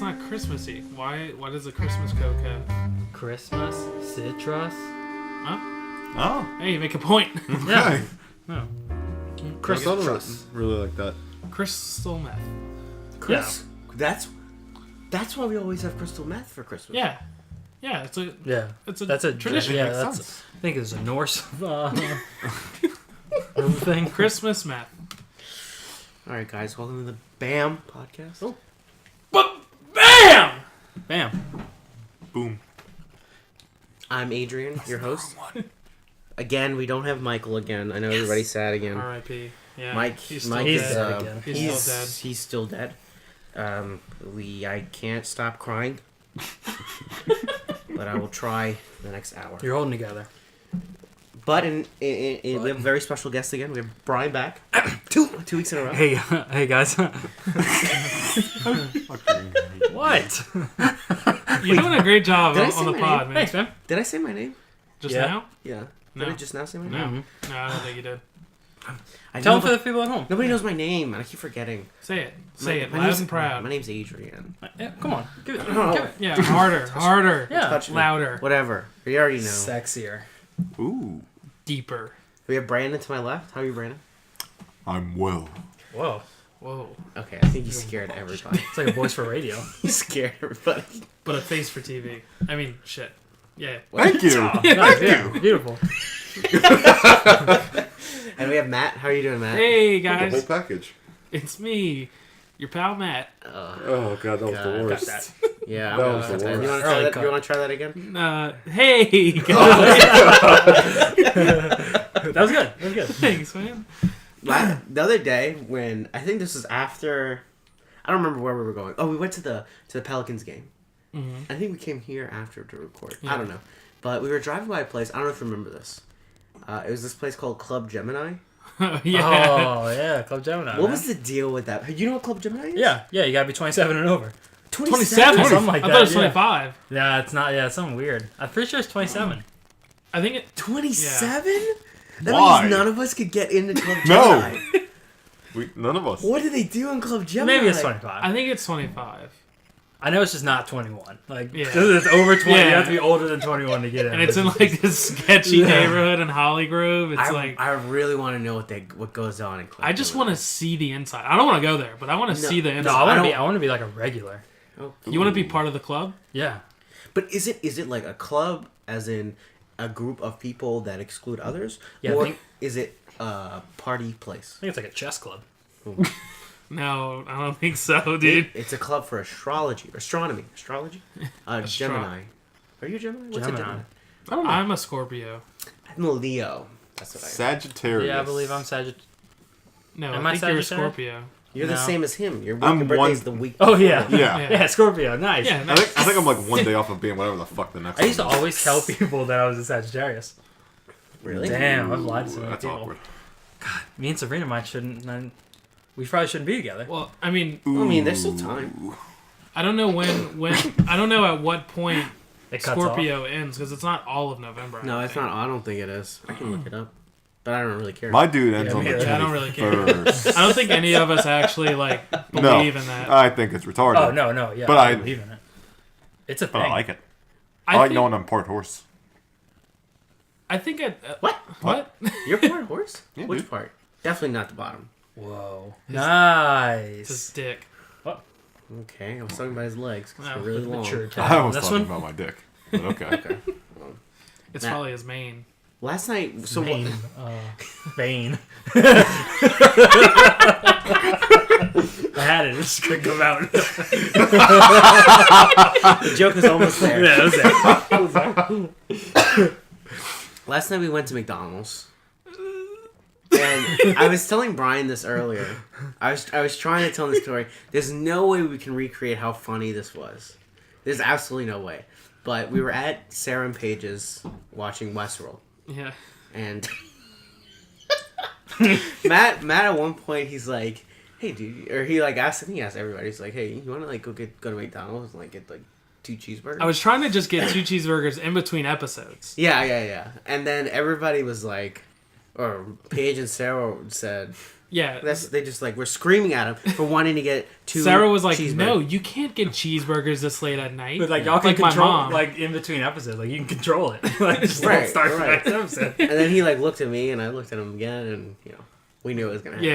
That's not Christmassy. Why? What does a Christmas Coke have? Christmas, citrus. Huh? Oh. Hey, you make a point. Okay. No. Crystals. Really like that. Crystal meth. Chris, that's why we always have crystal meth for Christmas. Yeah. Yeah, it's a That's a tradition. Yeah, Makes that's. sense. I think it's a Norse thing. Christmas meth. All right, guys, welcome to the BAM podcast. Oh. But bam! Bam. Boom. I'm Adrian, your host. Again, we don't have Michael again. I know everybody's sad again. R.I.P. Yeah. Mike, He's Mike still is dead. again. he's still dead. I can't stop crying, but I will try the next hour. You're holding together. But we have a very special guest again. We have Bryan back. two weeks in a row. Hey, hey guys. What? You're doing a great job Did I on say the my pod, name? man. Thanks, man. Did I say my name? Just Yeah. now? Yeah. No. Did I just now say my name? No. Mm-hmm. No, I don't think you did. I Tell know, them for the people at home. Nobody knows my name, and I keep forgetting. Say it. Say it. My Loud name's- and proud. My name's Adrian. Yeah, come on. Give it. Oh. Give it. Yeah, harder. Yeah. Touch me. Louder. Whatever. We already know. Sexier. Ooh. Deeper. We have Brandon to my left. How are you, Brandon? I'm well. Whoa. Whoa. Okay, I think you scared everybody. It's like a voice for radio. You scared everybody. But a face for TV. I mean, shit. Yeah. Thank you. Oh, Thank nice, you. yeah, beautiful. And we have Matt. How are you doing, Matt? Hey, The whole guys. package. It's me. Your pal, Matt. Oh god, that was God, the worst. that. Yeah, That was the you want worst. to try Early that? cut. You want to try that again? Hey, guys. That was good. That was good. Thanks, man. The other day, when I think this was after, I don't remember where we were going. Oh, we went to the Pelicans game. Mm-hmm. I think we came here after to record. Yeah. I don't know, but we were driving by a place. I don't know if you remember this. It was this place called Club Gemini. Yeah. Oh, yeah. Club Gemini. What man. was the deal with that? You know what Club Gemini is? Yeah, you gotta be 27 and over. 27? Something like I that, thought it was yeah. 25. Yeah, it's not. Yeah, it's something weird. I'm pretty sure it's 27. I think it... 27? That Why? means none of us could get into Club No. Gemini. None of us. What do they do in Club Gemini? Maybe it's 25. I think it's 25. I know it's just not 21. Like, Yeah. because it's over 20. Yeah. You have to be older than 21 to get in. And it's in like this sketchy Yeah. neighborhood in Holly Grove. It's like... I really want to know what goes on in Club I just Gemini. want to see the inside. I don't want to go there, but I want to No. see the No, inside. I want to be like a regular. Oh. You want to be part of the club? Yeah. But is it like a club, as in a group of people that exclude others? Yeah, I or think- is it a party place? I think it's like a chess club. No, I don't think so, dude. It's a club for astronomy. Gemini. Are you a Gemini? What's Gemini. a Gemini? I don't know. I'm a Scorpio. I'm a Leo. That's what I am. Sagittarius. Yeah, I believe I'm Sagittarius. No, Am I I think you're a Sagittarius? Scorpio. You're the No. same as him. Your I'm birthday's one- the week. Oh, yeah. before. Yeah. Yeah. Yeah, Scorpio. Nice. Yeah, I think I'm like one day off of being whatever the fuck the next I used to one is. always tell people that I was a Sagittarius. Really? Damn, I've lied to so Ooh, many that's people. awkward. Me and Sabrina might shouldn't. We probably shouldn't be together. Well, I mean, I mean, there's still time. I don't know when I don't know at what point It cuts Scorpio ends because it's not all of November. I No, don't it's think. not. I don't think it is. I can look it up, but I don't really care. My dude ends Yeah, on the me either. 21st. I don't really care. I don't think any of us actually like believe in that. I think it's retarded. Oh, no, yeah. But I I- believe in it. It's a But thing. I like it. I like think, knowing I'm part horse. I think it. What? What? You're part horse? Yeah, Which dude. part? Definitely not the bottom. Whoa. His Nice. dick. Okay, I was talking about his legs. 'Cause Oh, they're really long. Mature I was this talking one? about my dick. But okay. Okay. It's Matt. probably his main. Last night, so Bane. Bane. I had it. It just couldn't come out. the joke is almost there. Yeah, that was it. Last night we went to McDonald's, and I was telling Bryan this earlier. I was trying to tell him the story. There's no way we can recreate how funny this was. There's absolutely no way. But we were at Sarah and Paige's watching Westworld, Yeah. and Matt at one point he's like, "Hey, dude," or he like asked. I think he asked everybody. He's like, "Hey, you want to like go to McDonald's and like get like 2 cheeseburgers?" I was trying to just get 2 cheeseburgers in between episodes. Yeah. And then everybody was like, or Paige and Sarah said, Yeah. They just like were screaming at him for wanting to get 2 Sarah was like, cheeseburgers. "No, you can't get cheeseburgers this late at night." But like y'all can Like my control mom. like in between episodes, like you can control it. Like just Right, don't start right. the next episode. And then he like looked at me, and I looked at him again, and we knew it was gonna happen.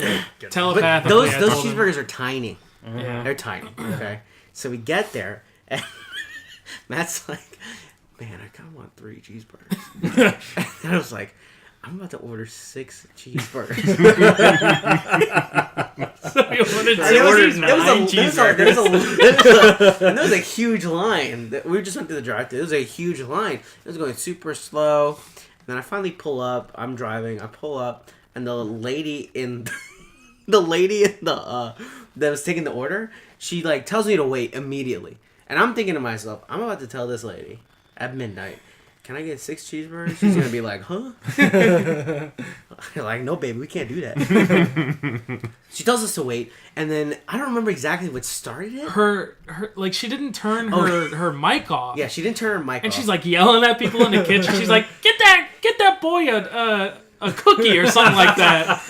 Yeah. But Telepathically, those I told him. cheeseburgers are tiny. Yeah. They're tiny. Okay. So we get there, and Matt's like, "Man, I kind of want 3 cheeseburgers." And I was like, "I'm about to order 6 cheeseburgers." So we ordered And there was 9 and there was a huge line. We just went to the drive-thru. There was a huge line. It was going super slow. And then I finally pull up. I'm driving. I pull up, and the lady in that was taking the order, she like tells me to wait immediately. And I'm thinking to myself, I'm about to tell this lady at midnight, "Can I get 6 cheeseburgers?" She's gonna be like, "Huh?" Like, "No, baby, we can't do that." She tells us to wait, and then I don't remember exactly what started it. her like she didn't turn her mic off. Yeah, she didn't turn her mic off. And she's like yelling at people in the kitchen. She's like, get that boy a cookie or something like that.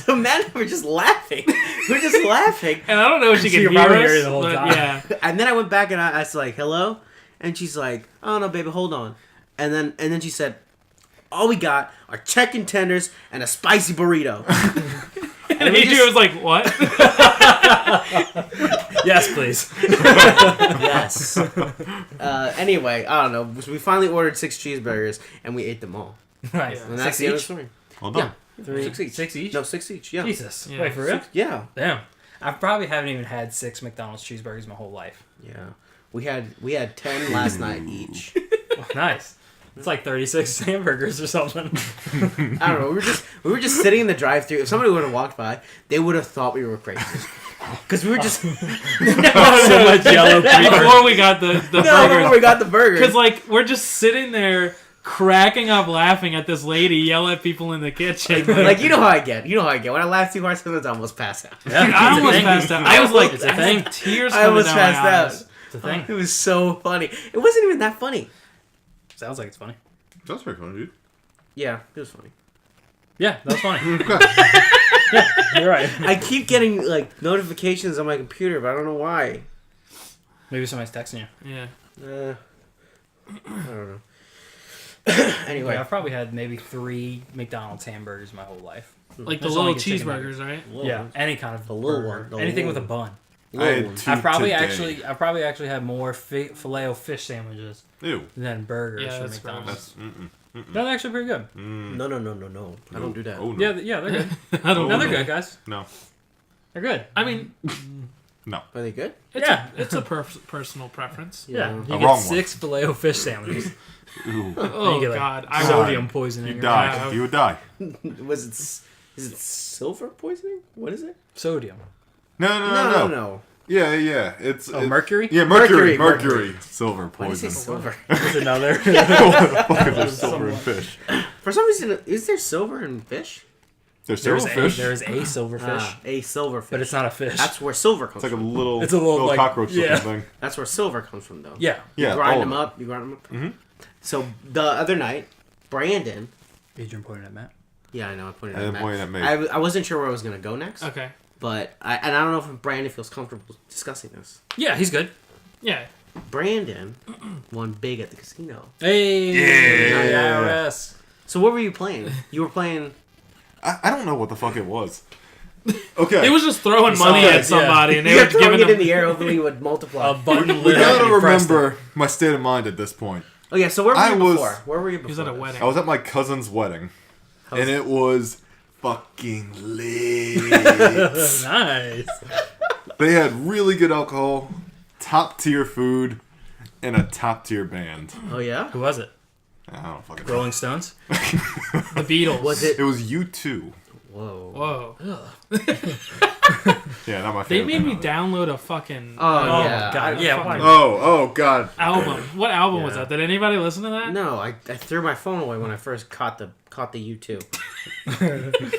So Matt and I were just laughing. We're just laughing. And I don't know if she She could could hear probably us. hear you the whole but time. Yeah. And then I went back and I was like, "Hello?" And she's like, "Oh no, baby, hold on." And then she said, "All we got are chicken tenders and a spicy burrito." And Adrian was like, what? Yes, please. Yes. Anyway, I don't know. We finally ordered 6 cheeseburgers and we ate them all. Nice. Yeah. And that's 6 the other each? story. Well done. Yeah. 3, 6 each. 6 each? No, 6 each. Yeah. Jesus. Yeah. Wait, for real? Yeah. Damn. I probably haven't even had 6 McDonald's cheeseburgers my whole life. Yeah. We had 10 last night each. Oh, nice. It's like 36 hamburgers or something. I don't know. We were just sitting in the drive-thru. If somebody would have walked by, they would have thought we were crazy. Because we were just So much yellow paper. Before we got the before burgers. we got the burgers. Because, like, we're just sitting there cracking up laughing at this lady yell at people in the kitchen. Like, you know how I get. When I laugh too hard, sometimes I almost pass out. Yeah, Dude, I it's a almost thing. passed out. I was like, It's a I thing. had tears I coming almost down passed my out. eyes. It's a thing. It was so funny. It wasn't even that funny. Sounds like it's funny. That's pretty funny, dude. Yeah, it was funny. Yeah, that was funny. You're right. I keep getting like notifications on my computer, but I don't know why. Maybe somebody's texting you. Yeah. I don't know. Anyway, Anyway, I've probably had maybe 3 McDonald's hamburgers my whole life. Like the That's all I little can think about. cheeseburgers, right? Yeah, any kind of The little burger. one, the Anything with a little bun. I had 2 I probably today. actually had more filet-o-fish sandwiches Ew. than burgers Yeah, from that's McDonald's. That's They're actually pretty good. no. I don't do that. Oh, no. Yeah, they're good. I don't No, know. they're good, guys. No. They're good. I mean, No. Are they good? it's Yeah. it's a personal preference. Yeah, you A get wrong 6 filet-o-fish sandwiches. Ooh. Oh, you get, like, God. I sodium would. poisoning. You or die. Yeah. You would die. Is it silver poisoning? What is it? Sodium. No. Yeah. It's Mercury? Yeah, mercury. Silver Why do you say poison. silver? There's another. What the fuck is there silver in fish? For some reason, is there silver in fish? There's silver fish. There's a silverfish, A silver fish. but it's not a fish. That's where silver comes It's like a from. little, It's a little, like, cockroach yeah. looking thing. That's where silver comes from, though. yeah. Yeah, You grind all them of it. up. You grind them up. Mm-hmm. So the other night, Brandon. Adrian pointed at Matt. Yeah, I know. I pointed I at didn't Matt. point at me. I wasn't sure where I was gonna go next, Okay. but I don't know if Brandon feels comfortable discussing this. Yeah, he's good. Yeah. Brandon won big at the casino. Hey, Yeah. IRS. So what were you playing? You were playing. I don't know what the fuck it was. Okay. He was just throwing saw money it, at somebody, and they You were were throwing giving it in him. the air, hoping it would multiply. A button we lit up. gotta You pressed it. remember my state of mind at this point. Oh yeah. So where were I you was- before? Where were you before? He was at a this? wedding. I was at my cousin's wedding, How's- and it was fucking lit. Nice. They had really good alcohol, top tier food, and a top tier band. Oh yeah. Who was it? I don't fucking know. Rolling Stones. The Beatles. Was it? It was U2. Whoa. Whoa. Yeah, not my They favorite. made me band. download a fucking Oh, Oh yeah. God. Yeah. fucking- Why? Oh god. album. What album was Yeah. that? Did anybody listen to that? No, I threw my phone away when I first caught the U2.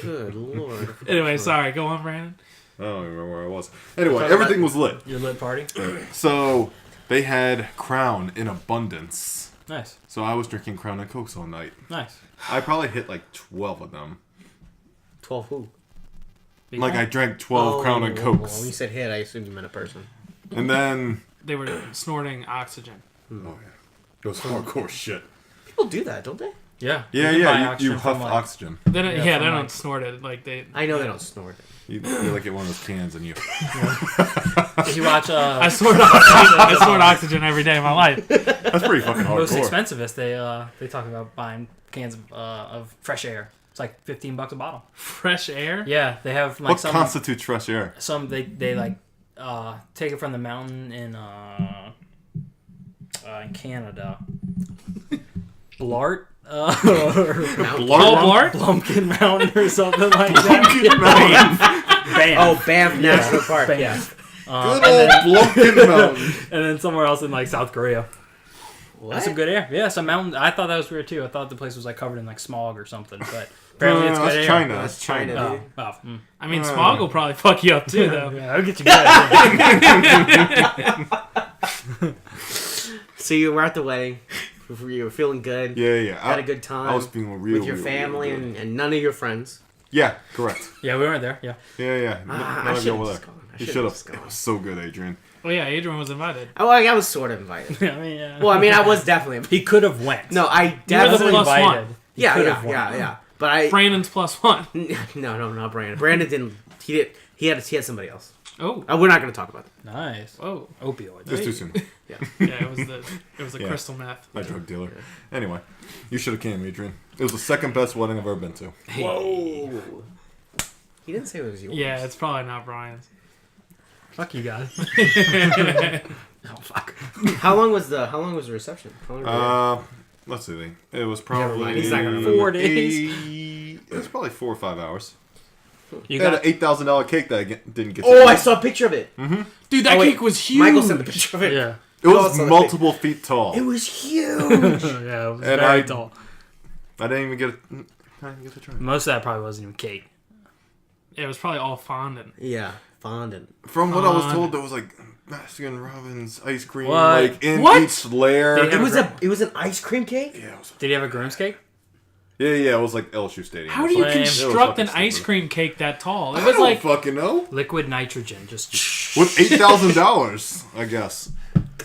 Good lord. Anyway, sorry. Go on, Brandon. I don't even remember where I was. Anyway, everything was lit. Your lit party. So they had Crown in abundance. Nice. So I was drinking Crown and Cokes all night. Nice. I probably hit like 12 of them. 12 who? Like I drank 12 Crown and When Cokes. you said hit, I assumed you meant a person. And then... They were snorting oxygen. Oh, yeah. It was hardcore shit. People do that, don't they? Yeah. Yeah, You can buy yeah, you oxygen huff from, like- oxygen. They don't, Yeah, yeah, from, they like- don't snort it. Like they. I know they don't snort it. You like get one of those cans and you... Did you watch I snort oxygen. I snort oxygen every day of my life. That's pretty fucking most hardcore. expensivest? They talk about buying cans of fresh air. It's like $15 a bottle. Fresh air. Yeah, they have like What some constitutes fresh air? they like take it from the mountain in Canada. Blart. Blart? Blumpkin Mountain or something like that. Bam. Oh, Banff National Park. Bam. Yeah. Good old Blumpkin Mountain. And then somewhere else in like South Korea. What? That's some good air. Yeah, some mountain. I thought that was weird too. I thought the place was like covered in like smog or something. But apparently it's good That's air. China. That's That's China. China. Oh. I mean, smog will probably fuck you up too, though. Yeah, I'll get you good. So you were at the wedding. You were feeling good. Yeah. Had a good time. I was feeling real with your real, family real good. and none of your friends. Yeah, correct. Yeah, we weren't there. Yeah. Yeah. I None of should've y'all were just there. gone. I You should've should have. just gone. It was so good, Adrian. Oh yeah, Adrian was invited. Oh, I was sort of invited. I mean, yeah. Well, I mean, I was definitely. He could have went. No, I You were the definitely. plus invited. one. He Yeah, could have won. yeah. But I. Brandon's +1. No, not Brandon. Brandon didn't. He did. He had somebody else. Oh. We're not going to talk about that. Nice. Whoa. Opioids. It's too soon. Yeah, it was the Yeah. crystal meth. My drug dealer. Anyway, you should have came, Adrian. It was the second best wedding I've ever been to. Whoa. He didn't say it was yours. Yeah, it's probably not Brian's. Fuck you guys. Oh fuck. How long was the reception? How long were Let's see. It was Never mind, probably he's not gonna remember. 4 days. It was probably 4 or 5 hours. You They had got an $8,000 cake that I didn't get. Oh, to I eat. saw a picture of it. Dude, that Oh, wait. cake was huge. Michael sent the picture of it. yeah. It was also the multiple feet tall. It was huge. Yeah, it was And very tall. I didn't even get to try. Most of that probably wasn't even cake. It was probably all fondant. Yeah, fondant. From what I was told, there was like Baskin Robbins ice cream, What? like in What? each layer. Did it have It was an ice cream cake. Yeah, it was, Did he have a groom's cake? yeah. It was like LSU Stadium. How do you Lame. It was construct an fucking ice stupid. cream cake that tall? It I was don't like fucking know. Liquid nitrogen. Just With $8,000, I guess.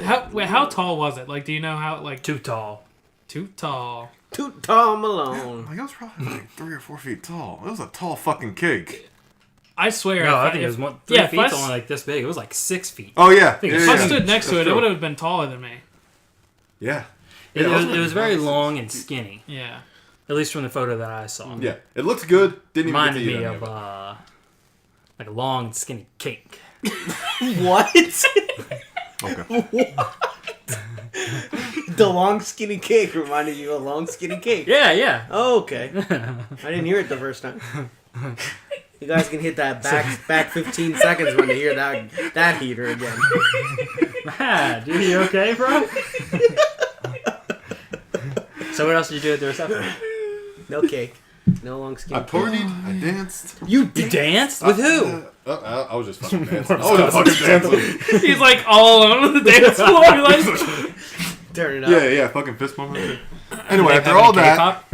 how tall was it? Like, do you know how like too tall. too tall? Toot Tom Malone. Like, it was probably like 3 or 4 feet tall. It was a tall fucking cake. I swear. No, I if think it was if- more, 3 yeah, feet if I only like this big. It was like 6 feet. Oh yeah, think yeah, it's If I yeah. stood next to That's it, it true. would have been taller than me. Yeah. It, Yeah, it was very long and skinny. Yeah. At least from the photo that I saw. Yeah, it looks good. Didn't even get Reminded to eat me any of of it. like a long skinny cake. What? Okay. The long skinny cake reminded you of a long skinny cake. Yeah, yeah. Oh, okay. I didn't hear it the first time. You guys can hit that back 15 seconds when you hear that heater again. Dude, you okay, bro? So what else did you do at the reception? No cake. No long skinny I cake. partied. I danced. You danced? With who? I was just fucking dancing. I was just fucking dancing. He's like all alone on the dance floor. Like, Turn it up. Yeah, fucking fist bump. Anyway, Did they after have all any that, K-pop?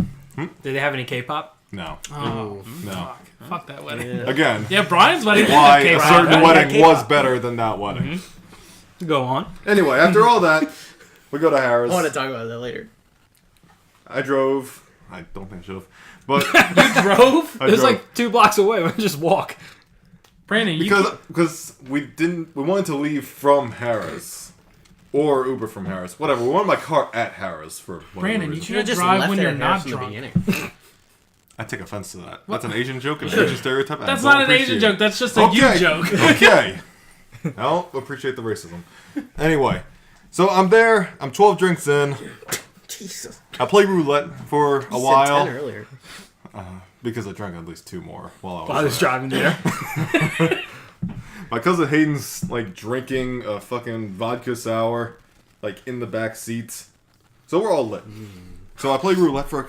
Did they have any K-pop? no, oh, no. fuck that wedding. Yeah. Again, Yeah, Brian's wedding. why a K-pop. certain K-pop. wedding K-pop. was better than that wedding. Go on. Anyway, after all that, we go to I want to Harris. talk about that later. I drove. I don't think I should have, but Drove? I It was drove. like 2 blocks away. We just walk. Brandon, you because we wanted to leave from Harris or Uber from Harris, whatever. We wanted my car at Harris for whatever Brandon, you reason. should just drive when you're not in the drunk. beginning. I take offense to that. That's an Asian joke, an Asian stereotype. and I That's don't not an Asian appreciate joke. it. That's just a you joke. Okay. I don't appreciate the racism. Anyway, so I'm there. I'm 12 drinks in. Jesus. I play roulette for a You said 10 while earlier. because I drank at least 2 more while I was driving there. My cousin Hayden's like drinking a fucking vodka sour, like in the back seats. So we're all lit. So I play roulette for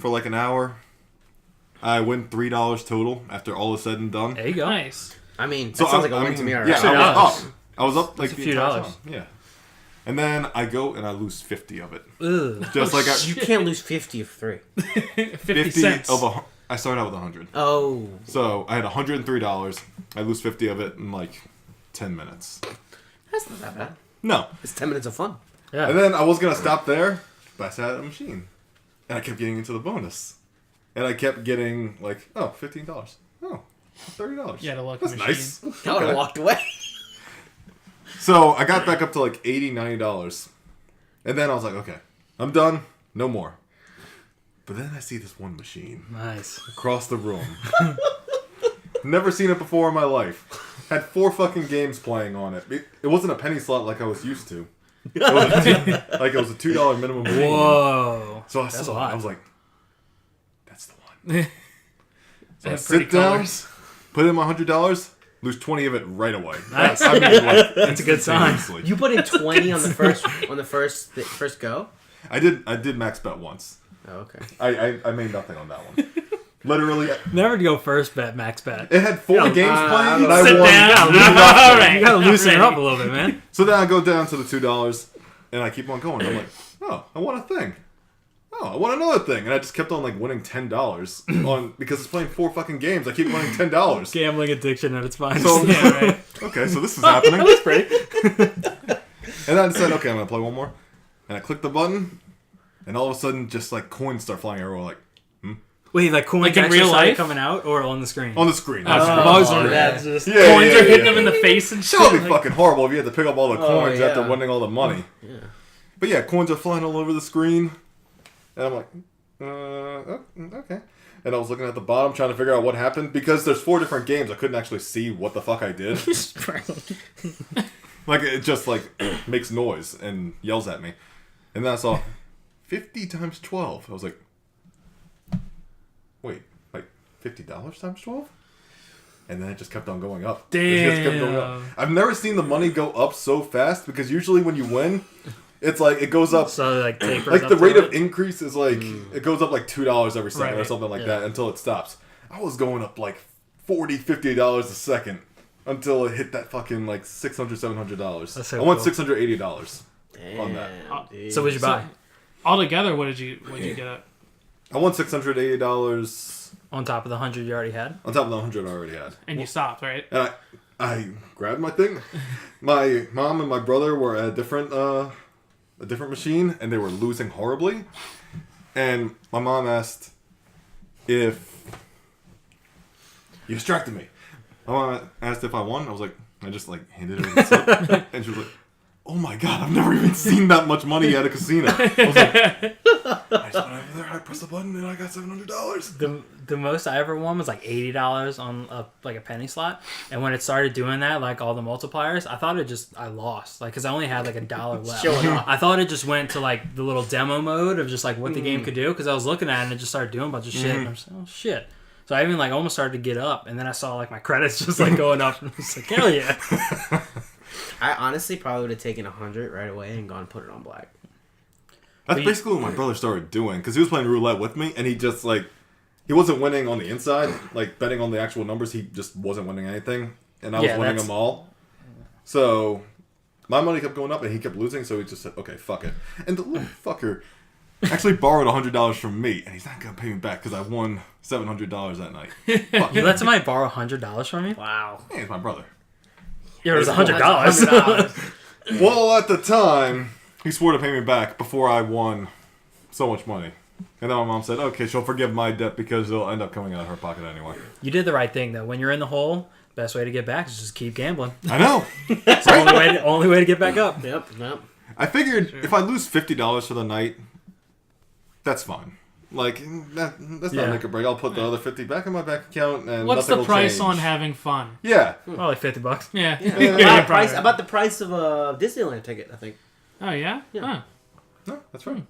like an hour. I win $3 total after all is said and done. There you go. Nice. I mean, that So sounds like a win to me already. Yeah, $2. I was up like That's a the few entire dollars. time. Yeah. And then I go and I lose 50 of it. Ugh. Just like You can't lose 50 of 3. 50 50 cents. of I started out with 100. Oh. So I had $103. I lose 50 of it in like 10 minutes. That's not that bad. No. It's 10 minutes of fun. Yeah. And then I was going to stop there, but I sat at a machine. And I kept getting into the bonus. And I kept getting like, oh, $15. Oh, $30. Yeah, to look That's machine. nice. I would have walked away. So I got back up to like $80, $90. And then I was like, okay, I'm done. No more. But then I see this one machine Nice. across the room. Never seen it before in my life. Had 4 fucking games playing on it. It wasn't a penny slot like I was used to. It was like it was a $2 minimum machine. Whoa. So I That's saw a it. lot. I was like, that's the one. So I That's pretty sit down, colors. put in my $100, lose 20 of it right away. Nice. I mean, like, That's a good sign. instantaneously. You put in 20 on the first go? I did max bet once. Oh, okay. I made nothing on that one. Literally, Never to go first bet, max bet. it had 4 games playing, and Sit I won. down. nothing. All right. You gotta loosen it Ready. up a little bit, man. So then I go down to the $2, and I keep on going. I'm like, oh, I won a thing. Oh, I won another thing, and I just kept on like winning $10 on because it's playing 4 fucking games. I keep winning $10. Gambling addiction at its finest. So Yeah, right. okay, so this is happening. That's pretty. And then I decided, okay, I'm gonna play one more, and I click the button, and all of a sudden, just like coins start flying everywhere, like Wait, like coins Like in actually real started life? coming out or on the screen? on the screen. Oh, that's just Yeah, Coins yeah, are hitting yeah. them in the face and shit. That would be like- fucking horrible if you had to pick up all the coins yeah. after winning all the money. Yeah. But yeah, coins are flying all over the screen, and I'm like, okay. And I was looking at the bottom trying to figure out what happened because there's 4 different games. I couldn't actually see what the fuck I did. Like it just like makes noise and yells at me, and then I saw 50 times 12. I was like, wait, like $50 times 12? And then it just kept on going up. It just kept going up. Damn. I've never seen the money go up so fast because usually when you win, it's like it goes up. So like tapers Like up the to rate it. of increase is like it goes up like $2 every second or Right. something like Yeah. that until it stops. I was going up like $40, $50 a second until it hit that fucking like $600, $700. That's so I won cool. $680 on that. Damn, dude. So what'd you buy? Altogether, what did you get at? I won $680 On top of the 100 you already had? on top of the 100 I already had. And you stopped, right? And I grabbed my thing. My mom and my brother were at a different machine, and they were losing horribly. And my mom asked if you distracted me. My mom asked if I won. I was like, I just like handed her the slip, and she was like, "Oh my god, I've never even seen that much money at a casino." I was like, I just went over there, I pressed the button, and I got $700. The most I ever won was like $80 on like a penny slot, and when it started doing that, like all the multipliers, I thought I lost, like because I only had like $1 left. Showing off. I thought it just went to like the little demo mode of just like what the game could do, because I was looking at it and it just started doing a bunch of shit. And I'm just oh shit. So I even like almost started to get up, and then I saw like my credits just like going up, and I was like hell yeah. I honestly probably would have taken 100 right away and gone put it on black. That's basically what my brother started doing because he was playing roulette with me, and he just like he wasn't winning on the inside, like betting on the actual numbers. He just wasn't winning anything, and I was winning them all. So my money kept going up, and he kept losing. So he just said, "Okay, fuck it." And the little fucker actually borrowed $100 from me, and he's not gonna pay me back because I won $700 that night. Fuck. You let somebody borrow $100 from you? Wow. Hey, it's my brother. Yeah, it was $100. $100. Well, at the time, he swore to pay me back before I won so much money. And then my mom said, okay, she'll forgive my debt because it'll end up coming out of her pocket anyway. You did the right thing though. When you're in the hole, best way to get back is just keep gambling. I know. It's the only way to get back up. Yep. I figured if I lose $50 for the night, that's fine. Like, that's not Yeah. make or break. I'll put the other 50 back in my bank account and What's nothing the will price change. on having fun? Yeah. Well, like $50. Yeah. About the price of a Disneyland ticket, I think. Oh yeah. Yeah. Huh. No, that's right.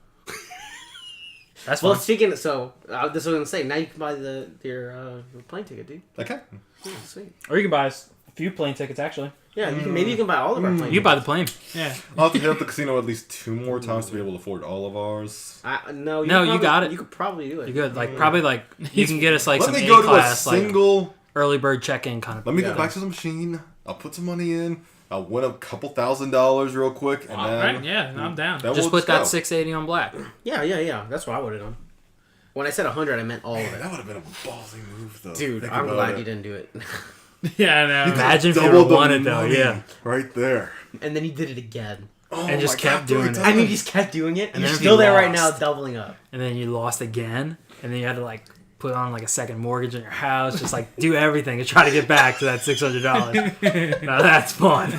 That's Well, fine. speaking of, so, this was going to say, now you can buy your plane ticket, dude. Okay. Yeah, sweet. Or you can buy a few plane tickets actually. Yeah, maybe you can buy all of our plane You can buy the plane. Yeah. I'll have to hit up the casino at least 2 more times to be able to afford all of ours. No, No, you got it. You could probably do it. You could like probably like you can get us like Let some me A go to a class like single... early bird check-in kind of. Let me Yeah. go back to the machine. I'll put some money in. I'll win a couple $1,000s real quick, and All then right. Yeah. I'm down. then Just we'll put that go. 680 on black. Yeah. That's what I would have done. When I said 100, I meant all of it. That would have been a ballsy move, though. Dude, Think I'm about glad it. you didn't do it. Yeah, I know. Imagine if you Doubled were the wanted though. money Yeah. right there. And then he did it again. Oh And just my kept God, doing 3 it. And you times. just kept doing it. And And you're then if still you there right now, lost- doubling up. And then you lost again, and then you had to like put on like a second mortgage on your house, just like do everything to try to get back to that $600. Now that's fun.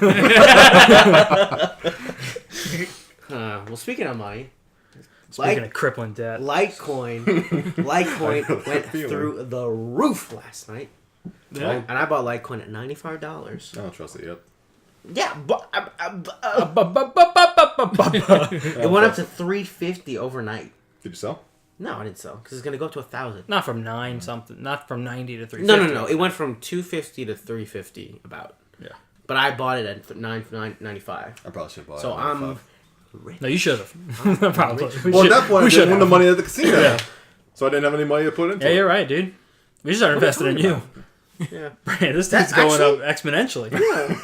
Well, speaking of money, Speaking of crippling debt, Litecoin I know went that feeling. through the roof last night. Yeah. And I bought Litecoin at $95. I don't trust it yet. Yeah, but it went up to $350 overnight. Did you sell? No, I didn't sell because it's gonna go up to 1,000. not from 9 something, not from 90 to 350. No. It went from 250 to 350 about. Yeah. But I bought it at $9.95. I probably should buy it. So at I'm 95. No, you should have. Probably. Well, at that point, I should didn't win the have. money at the casino. Yeah. So I didn't have any money to put into Yeah, it. you're right, dude. We should start investing in you. Yeah. Brandon, this That's thing's going actually- up exponentially.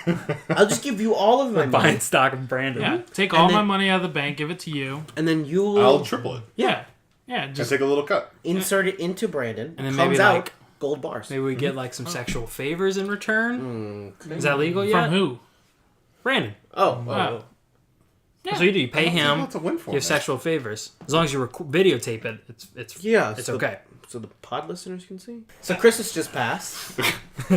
Yeah. I'll just give you all of my Buying money, stock of Brandon. Yeah. Take And all then- my money out of the bank, give it to you. and then you'll I'll triple it. Yeah. Yeah. And Just take a little cut. insert it into Brandon. And then comes maybe, out like, gold bars. Maybe we get like some sexual favors in return. Is that legal from yet? who? Brandon. Oh, Wow. So you do. You pay him. That's a win for Give me. sexual favors. As long as you videotape it, it's Yeah, it's so- okay. so the pod listeners can see. So Christmas just passed. Yeah.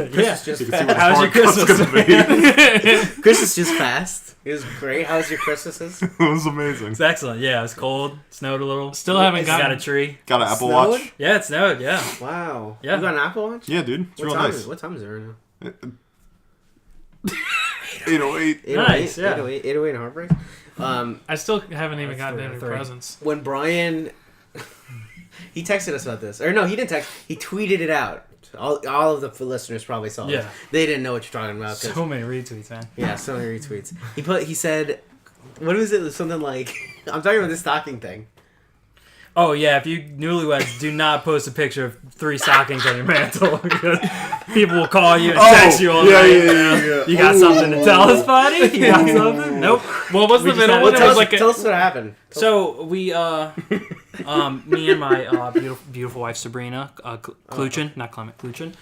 Christmas just You can see what passed. How's your the hard cut's Christmas? gonna be. Christmas just passed. It was great. How's your Christmases? It was amazing. It's excellent. Yeah, it was cold. Snowed a little. Still haven't Got gotten a tree. Got an Apple Snowed? Watch? Yeah, it snowed. Yeah. Wow. Yeah. You got an Apple Watch? Yeah, dude. It's What real time nice. What time is it right now? 808. 808, Nice, yeah. 808 and Heartbreak. I still haven't even gotten any 303. presents. When Bryan, he texted us about this, or no, he didn't text. He tweeted it out. All of the listeners probably saw it. Yeah. They didn't know what you're talking about. 'cause- So many retweets, man. yeah, so many retweets. He said, what was it? Something like, I'm talking about this stocking thing. Oh yeah, if you newlyweds, do not post a picture of 3 stockings on your mantle because people will call you and text you all yeah, night. yeah. You got something to tell us, buddy? You got something? Nope. What was We the just middle had- one? It Tell was us, like tell us what happened. So we, me and my beautiful wife Sabrina Kluchin, not Clement Kluchin.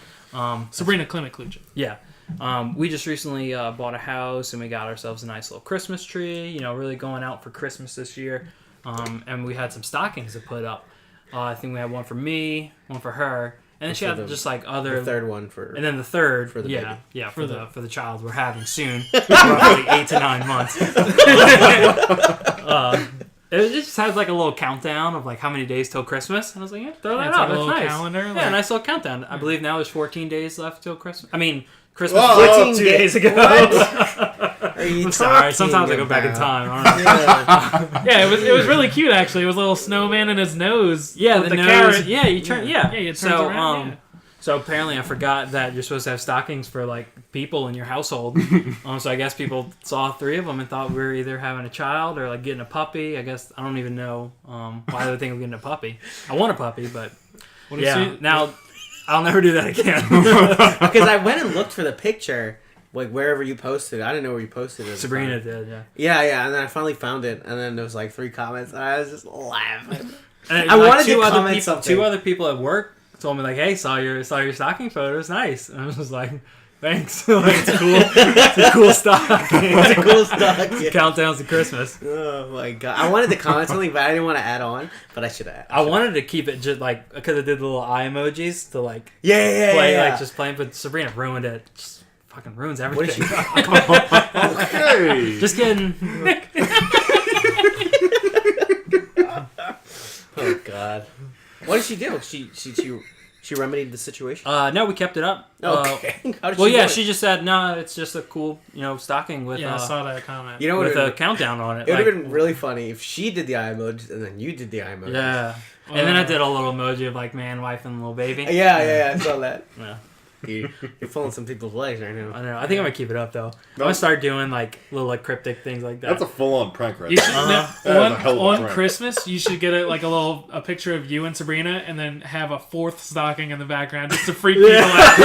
Sabrina Clement Kluchin. Yeah. We just recently bought a house and we got ourselves a nice little Christmas tree. You know, really going out for Christmas this year. And we had some stockings to put up. I think we had one for me, one for her, and then she for had the- just like other. The third one for. And then the third, For the yeah, baby. yeah, For the- for the child we're having soon, roughly 8 to 9 months. It just has like a little countdown of like how many days till Christmas, and I was like, yeah, throw that It's out. like a That's little nice. calendar, Yeah, like- a nice little countdown. I believe now there's 14 days left till Christmas. I mean, Christmas Whoa. was 14 2 days ago. Are you I'm sorry. Sometimes I talking go back in about? time. I don't know. Yeah, it was really cute actually. It was a little snowman in his nose. Yeah, with the nose. carrot. Yeah, you turn. Yeah, Yeah, you turn so around. Yeah. So apparently, I forgot that you're supposed to have stockings for like people in your household. So I guess people saw 3 of them and thought we were either having a child or like getting a puppy. I guess I don't even know why they think we're getting a puppy. I want a puppy, but What is yeah. it? Now I'll never do that again. Because I went and looked for the picture, like wherever you posted it. I didn't know where you posted it. at the Sabrina time. did, yeah. Yeah, and then I finally found it, and then there was like 3 comments, and I was just laughing. And I wanted to other comment people, something. 2 other people at work told me like, "Hey, saw your stocking photos, nice." And I was just like, "Thanks, like, it's cool. It's a cool stocking. It's a cool stock. Yeah. Countdowns to Christmas." Oh my god! I wanted to comment something, but I didn't want to add on. But I should have. I wanted to keep it just like because I did the little eye emojis to like Yeah, play yeah. like just playing, but Sabrina ruined it. Just fucking ruins What did everything. she? Hey. Just kidding. Oh god! What did she do? She remedied the situation. No, we kept it up. Okay. How did Well, she yeah, do it? she just said no. It's just a cool, stocking with Yeah, I saw that comment. You know what? with It a would countdown on it. have like- been really funny if she did the eye emojis and then you did the eye emojis. Yeah. And then I did a little emoji of like man, wife, and little baby. Yeah. I saw that. Yeah. You're pulling some people's legs right I now. don't know. I think I'm gonna keep it up though. I'm gonna start doing like little like cryptic things like that. That's a full-on prank right You there. should, Uh-huh. That is a hell of a on prank. Christmas, you should get a picture of you and Sabrina, and then have a 4th stocking in the background just to freak people out.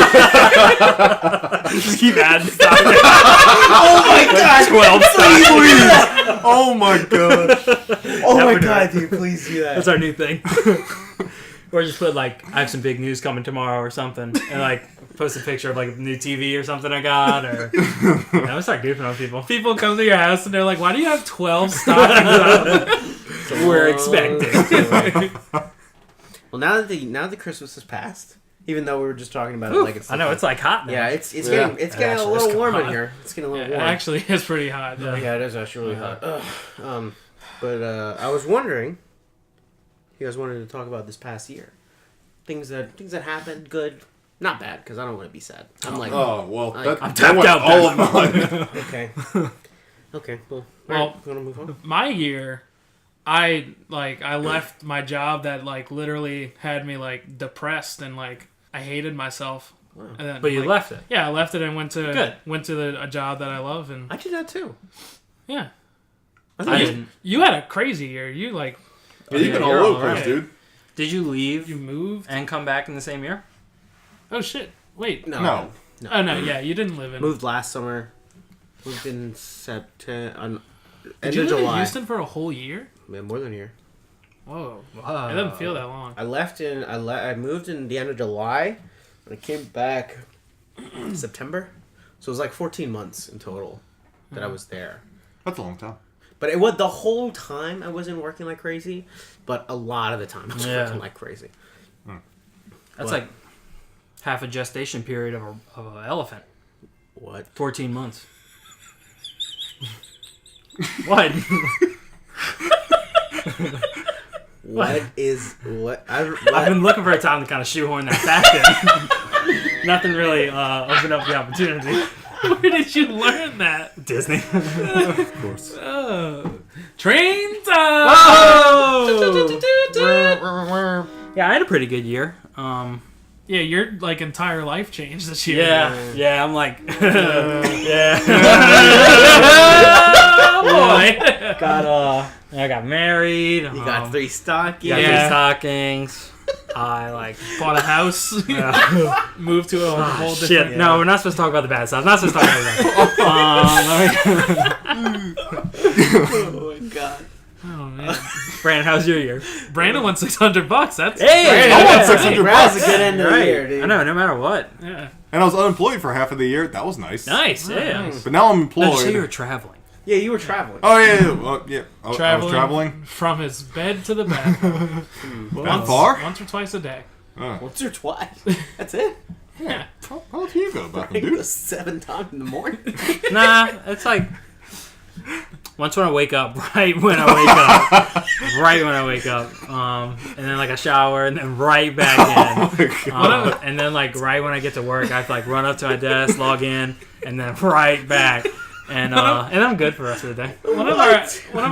Just keep adding stockings. Oh my god! 12 stockings. Oh my god. Oh my would god, hurt. dude! Please do that. That's our new thing. Or just put like, I have some big news coming tomorrow or something, and like post a picture of like a new TV or something I got, or I'm gonna start goofing on people. People come to your house and they're like, "Why do you have 12 stockings up?" We're expecting. Well, now that Christmas has passed, even though we were just talking about it, like it's I know it's like hot now. yeah, it's Yeah. getting It a actually is little warm in hot. here. It's getting a little It warm. actually is pretty hot. Yeah. Yeah, it is actually really hot. But I was wondering, you guys wanted to talk about this past year, things that happened, good, not bad, because I don't want to be sad. I'm like, Oh well, I'm that tapped went out, all of mine. okay, okay, well, Well, you want to move on? My year, I left my job that like literally had me like depressed and like I hated myself. Wow. And then, But you like, left it. Yeah, I left it and went to Good. a job that I love and I did that too. yeah. I didn't. You had a crazy year. You like Yeah, you've been all you're over the alright. place, dude. Did you leave you moved. and come back in the same year? Oh shit! Wait. No. Oh no. Yeah, you didn't live in. Moved last summer. Moved in September. End Did you of live in July. Houston for a whole year? Man, more than a year. Whoa. It doesn't feel that long. I moved in the end of July, and I came back in September. So it was like 14 months in total that I was there. That's a long time. But it was the whole time I wasn't working like crazy, but a lot of the time I was Yeah. working like crazy. That's What? like half a gestation period of an elephant. What? 14 months. What? What is what? I've been looking for a time to kind of shoehorn that back in. Nothing really opened up the opportunity. Where did you learn that? Disney. Of course. Oh. Train time. Oh! Yeah, I had a pretty good year. Yeah, your like entire life changed this year. Yeah, I'm like, yeah. Oh, boy. I got married. You got 3 stockings. Got Yeah. 3 stockings. I like Bought a house. Moved to a whole shit. different. No, we're not supposed to talk about the bad stuff. Not supposed to talk about that. Oh my god. Oh man. Brandon, how's your year? Brandon won $600. That's Hey, I want That $600. was a good end of the Right. year, dude. I know, no matter what. yeah. And I was unemployed for half of the year. That was nice. Nice, yeah. nice. But now I'm No, employed. just say you were traveling. Yeah, you were traveling. Oh yeah. I was traveling. from his bed to the bathroom. That far? Once or twice a day. Once or twice. That's it. Yeah. How did you go back, It dude? was 7 times in the morning. Nah, it's like once when I wake up, right when I wake up, and then like a shower, and then right back in, Oh my God. and then like right when I get to work, I have to like run up to my desk, log in, and then right back, and I'm good for the rest of the day. One of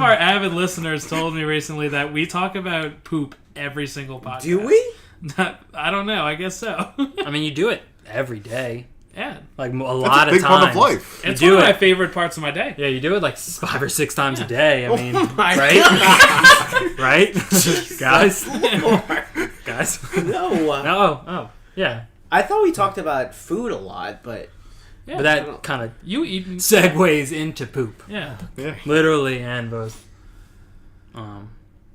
our avid listeners told me recently that we talk about poop every single podcast. Do we? I don't know. I guess so. I mean, you do it every day, Yeah. like a That's lot a big of times. part of life. It's do one of it. my favorite parts of my day. Yeah, you do it like 5 or 6 times a day. I mean, my right? Right? Guys? Guys? No. No. Yeah. I thought we talked about food a lot, but Yeah. But that kind of You eat. segues into poop. Yeah. Yeah. Literally and both.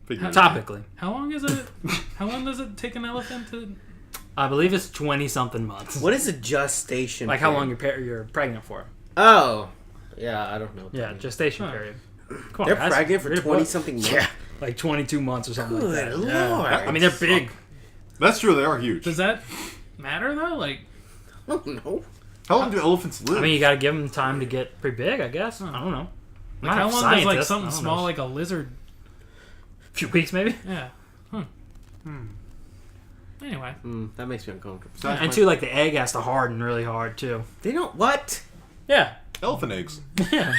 Topically. How long is it? How long does it take an elephant to? I believe it's 20-something months. what is a gestation? Like how period? long you're pregnant for. Oh. Yeah, I don't know. what that Yeah, means. gestation Huh. period. Come on, They're guys. pregnant for Read a 20 book. something months. Yeah, like 22 months or something Good like that. lord. Yeah. I mean, they're big. That's true. They are huge. Does that matter though? Like, I don't know. How long do elephants live? I mean, you got to give them time to get pretty big, I guess. I don't know. I'm not how a long does scientist. like I something don't small know. like a lizard? A few weeks, maybe. Yeah. Anyway, That makes me uncomfortable. And too, like the egg has to harden really hard too. They don't what? Yeah. Elephant eggs. Yeah.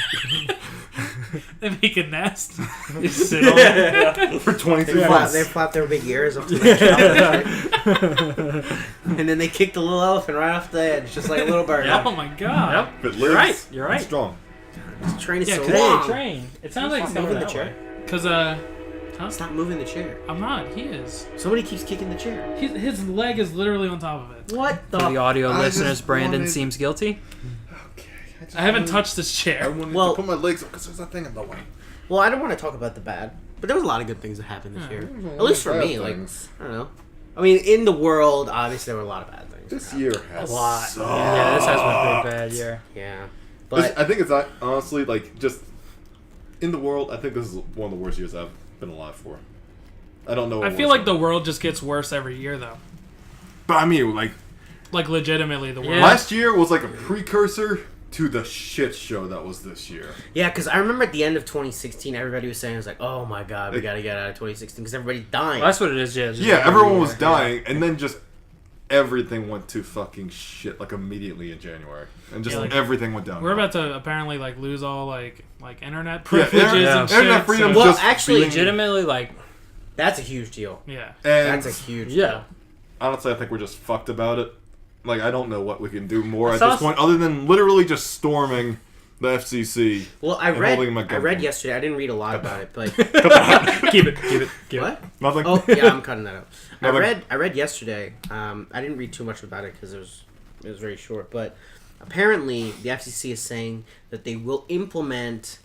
they make a nest. You sit on it. For 23 They months. flap their big ears up to the top, and then they kick the little elephant right off the edge, just like a little bird. Oh my god. Yep. If it You're right. lives, You're right. it's strong. This train is Yeah, so 'cause long. Train. It sounds like it's Stop going moving the that chair. way. Cause Stop moving the chair. I'm not. He is. Somebody keeps kicking the chair. His leg is literally on top of it. What For the audio I listeners, just Brandon wanted- seems guilty. I haven't touched this I chair. wanted Well- to put my legs up because there's that thing in the way. Well, I don't want to talk about the bad, but there was a lot of good things that happened this Yeah. year. There's a lot At least of for bad me, like things. I don't know. I mean, in the world, obviously there were a lot of bad things. This year has A lot. sucked. Yeah, this has been a pretty bad year. Yeah, but I think it's honestly like just in the world. I think this is one of the worst years I've been alive for. I don't know. I feel like the world just gets worse every year, though. But I mean, like Legitimately, the world. Yeah. last year was like a precursor to the shit show that was this year. yeah, because I remember at the end of 2016, everybody was saying, "It was like, oh my god, we got to get out of 2016 because everybody's dying." Well, that's what it is. Yeah. Just Yeah, every everyone year. was dying, and then just everything went to fucking shit like immediately in January, and just Yeah, like, everything went down. We're about to apparently like lose all like internet Yeah, privileges yeah. and shit. internet freedom. Well, just actually, being- Legitimately, like, that's a huge deal. yeah. and That's a huge yeah. deal. honestly, I think we're just fucked about it. Like, I don't know what we can do more at That's this point, other than literally just storming the FCC. Well, I And holding my read gun. yesterday. I didn't read a lot about it, but keep it. what? Nothing. Oh yeah, I'm cutting that out. Nothing. I read yesterday. I didn't read too much about it because it was very short. But apparently, the FCC is saying that they will implement.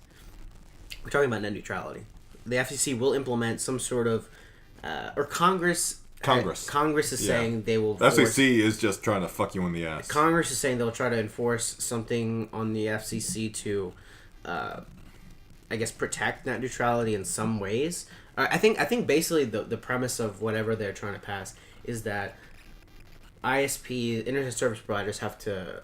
We're talking about net neutrality. The FCC will implement some sort of, or Congress. Congress is Yeah. saying they will. The FCC is just trying to fuck you in the ass. Congress is saying they'll try to enforce something on the FCC to, I guess, protect net neutrality in some ways. I think basically the premise of whatever they're trying to pass is that ISP, internet service providers, have to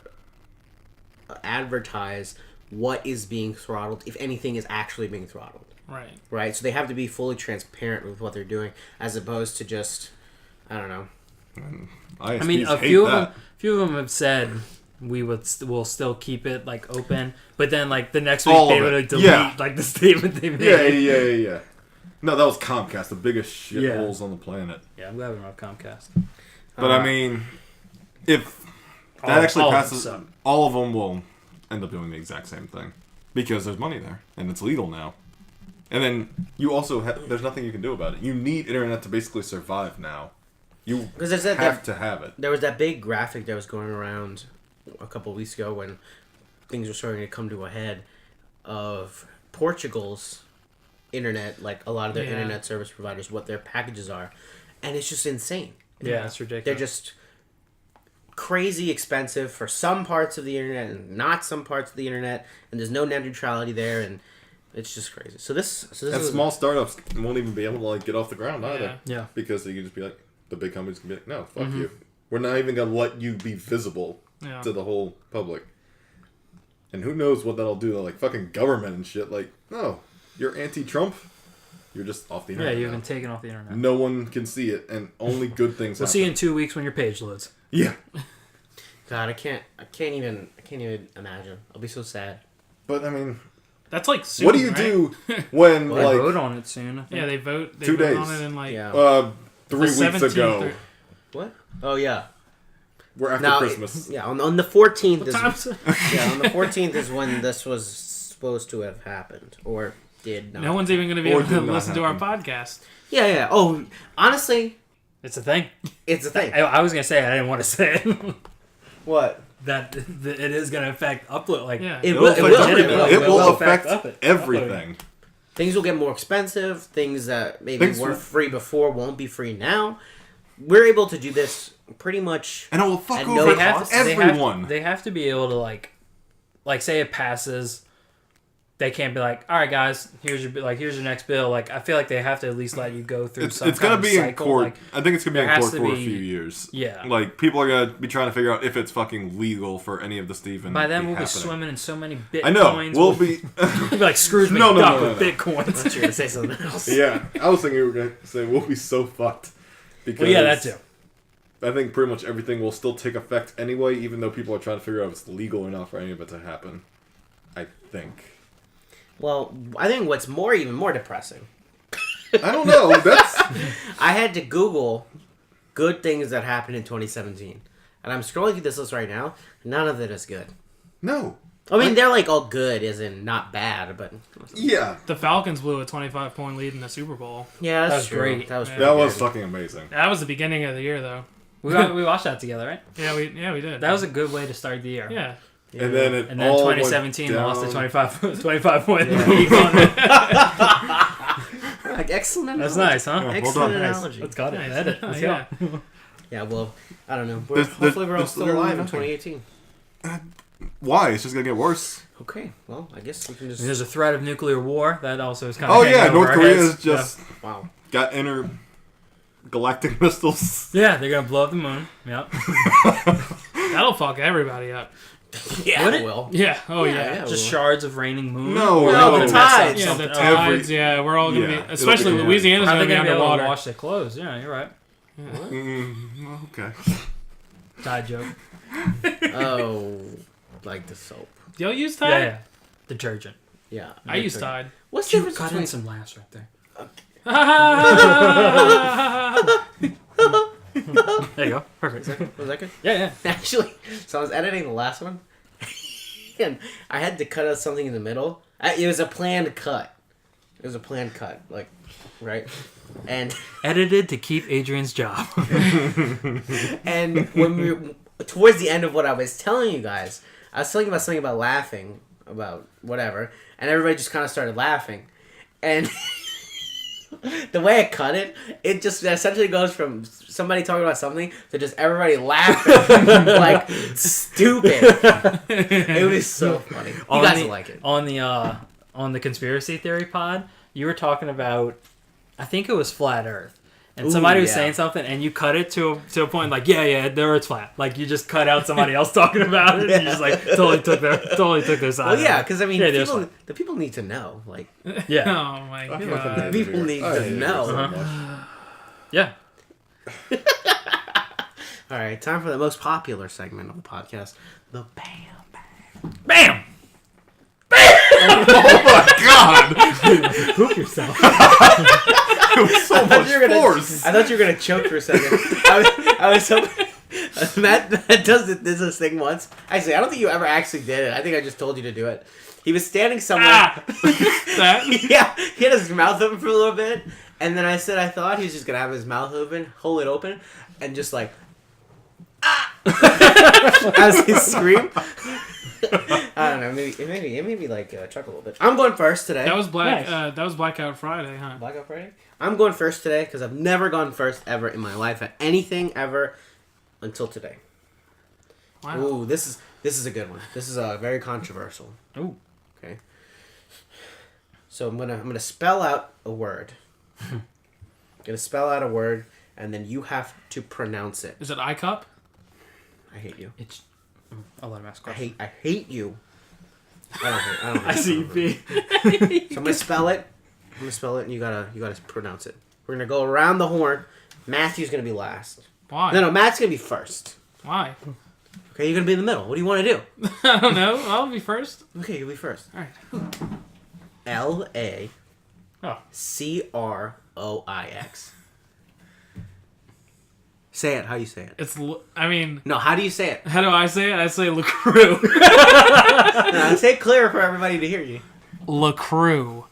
advertise what is being throttled, if anything is actually being throttled. Right. Right? So they have to be fully transparent with what they're doing, as opposed to just, I don't know. ISPs I mean, a hate few of that. them have said we'll still keep it like open, but then like the next week All they of would it. like delete Yeah. like the statement they made. Yeah. No, that was Comcast, the biggest shitholes on the planet. Yeah, I'm glad we're not Comcast. But I mean, if that All- actually all of them passes, suck. all of them will end up doing the exact same thing because there's money there and it's legal now. And then you also there's nothing you can do about it. You need internet to basically survive now. You Because have to have it. there was that big graphic that was going around a couple of weeks ago when things were starting to come to a head of Portugal's internet, like a lot of their Yeah. internet service providers, what their packages are, and it's just insane. Yeah, it's ridiculous. They're just crazy expensive for some parts of the internet and not some parts of the internet, and there's no net neutrality there, and it's just crazy. So this And is small startups won't even be able to like get off the ground either. Yeah. Because they can just be like, the big companies can be like, no, fuck you. We're not even gonna let you be visible Yeah. to the whole public. And who knows what that'll do to like fucking government and shit. Like, no, you're anti-Trump. You're just off the Yeah, internet. you've now. been taken off the internet. No one can see it, and only good things. We'll happen. see you in 2 weeks when your page loads. Yeah, God. I can't even imagine. I'll be so sad. but I mean, That's like soon, what do you right? do when They like vote on it soon. I think. Yeah, they vote. They 2 vote days. on it in like Yeah. 3 weeks 17th ago? or- What? Oh yeah. We're after Now, Christmas. yeah, on the 14th What is time's it? yeah, on the 14th is when this was supposed to have happened, or did not. No one's even going to be Or able to did not listen to our happen. podcast. Yeah. Oh, honestly, It's a thing. it's a thing. I was gonna say it, I didn't want to say it. What? that it is gonna affect upload. Like Yeah. It It will. will It affect will. everything. It will affect uploading. everything. Things will get more expensive. Things that maybe Things weren't will- free before won't be free now. We're able to do this pretty much. And it will fuck And no over cost. everyone. They have to be able to like say it passes. They can't be like, all right, guys, here's your next bill. Like, I feel like they have to at least let you go through. It's some gonna kind of be in cycle. court. Like, I think it's gonna be there in has court to for a be- few years. yeah. Like people are gonna be trying to figure out if it's fucking legal for any of this to even By then, be we'll be happening. swimming in so many bitcoins. I know. We'll be. We'll be like Scrooge No, McDuck no, no, with no. bitcoins. You're gonna say something else. Yeah, I was thinking you were gonna say we'll be so fucked. Because Well, yeah, that too. I think pretty much everything will still take effect anyway, even though people are trying to figure out if it's legal or not for any of it to happen. I think. Well, I think what's even more depressing. I don't know. That's I had to Google good things that happened in 2017, and I'm scrolling through this list right now. None of it is good. no. I mean, they're like all good, as in not bad, but Yeah, The Falcons blew a 25-point lead in the Super Bowl. yeah, that's That was true. great. That was Yeah. pretty that was good. fucking amazing. That was the beginning of the year, though. We watched that together, right? Yeah, we did. That was a good way to start the year. yeah. And then it And then all 2017 went lost the down. 25 point lead on it. I Excellent analogy. That's nice, huh? Yeah, well Excellent done. analogy. Let's got it. Nice. Edit. Let's Yeah. go. Yeah, well, I don't know. There's Hopefully we're all still literally alive in nothing. 2018. Why? It's just gonna get worse. Okay, well, I guess we can just... There's a threat of nuclear war. That also is kind of. Oh yeah, North Korea is just Wow. got intergalactic missiles. Yeah, they're gonna blow up the moon. Yep. That'll fuck everybody up. Yeah, Would it it? will. Yeah. Oh Yeah, yeah. yeah. Just well. shards of raining moon. No, We're no, all gonna the mess up tides. Yeah, the something. tides. Yeah, we're all gonna Yeah, be, it'll especially be- Louisiana's How are gonna they be gonna be able to underwater. wash their clothes? Yeah, you're right. Okay. Tide joke. Oh, like the soap. Y'all use Tide? Yeah, yeah. Detergent. Yeah. I use Tide. What's the You difference cut between... in some laughs right there. There you go. Perfect. Was that good? Yeah, yeah. Actually, so I was editing the last one, and I had to cut out something in the middle. It was a planned cut. It was a planned cut, like, right? And Edited to keep Adrian's job. and when we were towards the end of what I was telling you guys, I was telling you about something about laughing, about whatever, and everybody just kind of started laughing, and the way I cut it, it just essentially goes from somebody talking about something to just everybody laughing like stupid. It was so funny. You guys will like it. On the conspiracy theory pod, you were talking about, I think it was flat Earth. And Ooh, somebody was yeah. saying something, and you cut it to a point like, yeah, the Earth's flat. Like you just cut out somebody else talking about it, and you just like totally took their side. Well, yeah, of it. because I mean, Yeah, there's the people need to know. Like, Yeah, Oh my I fucking god. hate People it. need I to hate it know. so Uh-huh. much. yeah. all right, time for the most popular segment of the podcast, the Bam. Bam. Oh my god! Hook yourself. It was so much force. I thought you were gonna choke for a second. I was hoping. Matt does this thing once. Actually, I don't think you ever actually did it. I think I just told you to do it. He was standing somewhere. That? Yeah, he had his mouth open for a little bit, and then I said I thought he was just gonna have his mouth open, hold it open, and just like as he scream. I don't know. Maybe it made me like chuckle a little bit. I'm going first today. That was Nice. That was Blackout Friday, huh? Blackout Friday. I'm going first today because I've never gone first ever in my life at anything ever until today. Wow. Ooh, this is a good one. This is very controversial. Ooh. Okay. So I'm gonna spell out a word. And then you have to pronounce it. Is it iCup? I hate you. It's. I'll let him ask questions. I hate you. I don't hate you. ICP. So I'm gonna spell it. And you gotta pronounce it. We're gonna go around the horn. Matthew's gonna be last. Why? No, Matt's gonna be first. Why? Okay, you're gonna be in the middle. What do you want to do? I don't know. I'll be first. Okay, you'll be first. All right. LACROIX. Oh. Say it. How you say it? It's. I mean, No, how do you say it? how do I say it? I say LaCroix. No, say it clear for everybody to hear you. LaCroix.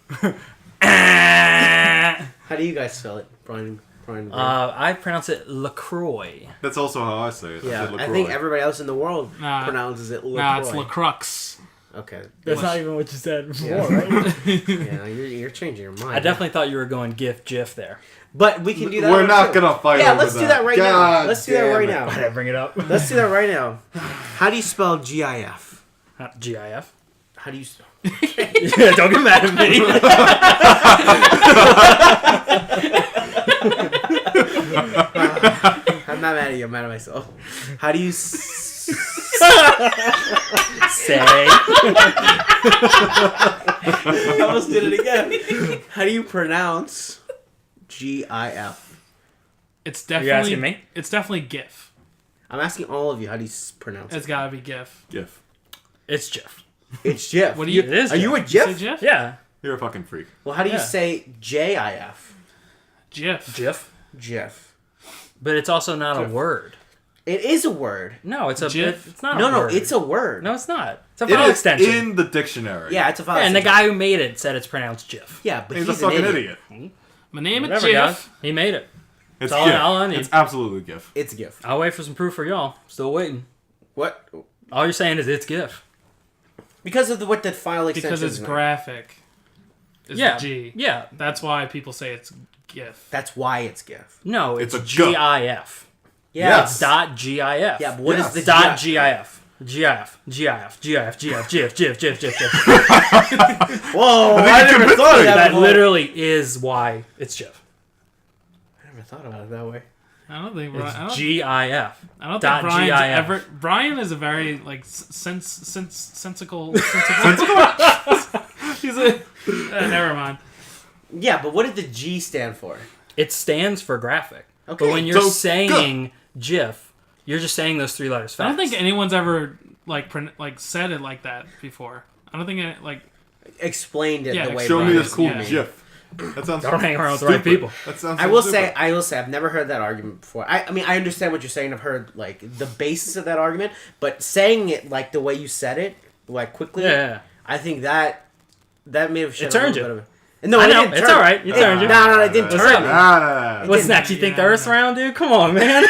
How do you guys spell it, Bryan? I pronounce it LaCroix. That's also how I say it. Yeah, said I LaCroix. think everybody else in the world Nah. pronounces it LaCroix. Nah, it's LaCrux. Okay. That's not even what you said before, Yeah. right? Yeah, you're changing your mind. I definitely thought you were going GIF there. But we can do that. We're one not too. gonna fight Yeah, over let's do that right now. God Let's do that damn right it. now. Why did I bring it up? Let's do that right now. How do you spell GIF? GIF. How do you spell? Yeah, don't get mad at me. I'm not mad at you. I'm mad at myself. How do you Say. I almost did it again. How do you pronounce GIF? It's Are you definitely. asking me? It's definitely GIF. I'm asking all of you. How do you pronounce It's it? gotta be GIF. GIF. It's GIF. It's GIF. What do you? It is Are you a GIF. Say GIF? GIF? Yeah. You're a fucking freak. Well, how do you Yeah. say JIF? GIF. GIF. GIF. But it's also not a GIF. word. It is a word. No, it's a. GIF? It's not No, a no, word. it's a word. No, it's not. It's a It file is extension. in the dictionary. Yeah, it's a file. Yeah, and the extension. guy who made it said it's pronounced GIF. Yeah, but He's he's a fucking an idiot. My name is Whatever, GIF. guys. He made it. It's all- GIF. all I need. It's absolutely GIF. It's a GIF. I'll wait for some proof for y'all. Still waiting. What? All you're saying is it's GIF. Because of what the file extension Because it's is. graphic. is Yeah. the G. Yeah. That's why people say it's GIF. That's why it's GIF. No, it's It's a GIF. Yeah. Yes. It's dot GIF. Yeah, but what is Yes. the Dot GIF? GIF. GIF. Whoa! think I you never convinced thought of me. that That before. literally is why it's GIF. I never thought about it that way. I don't think It's I don't, GIF. I don't dot think Brian's GIF. ever. Brian is a very like sensical. He's a. Never mind. Yeah, but what did the G stand for? It stands for graphic. Okay. But when you're So, saying GIF, you're just saying those 3 letters fast. I don't think anyone's ever like said it like that before. I don't think it like. Explained it Yeah, the way. Show me Brian this cool Yeah. GIF. That sounds. Don't hang around with the right stupid. people. That sounds. I so will stupid. say, I've never heard that argument before. I mean, I understand what you're saying. I've heard like the basis of that argument, but saying it like the way you said it, like quickly, Yeah. I think that may have shed It a turned little you. bit of it. No, I it know. didn't It's turn- all right. You it- turned you. No, it didn't What's turn up? me. Nah. What's next? You think the Earth's round, dude? Come on, man.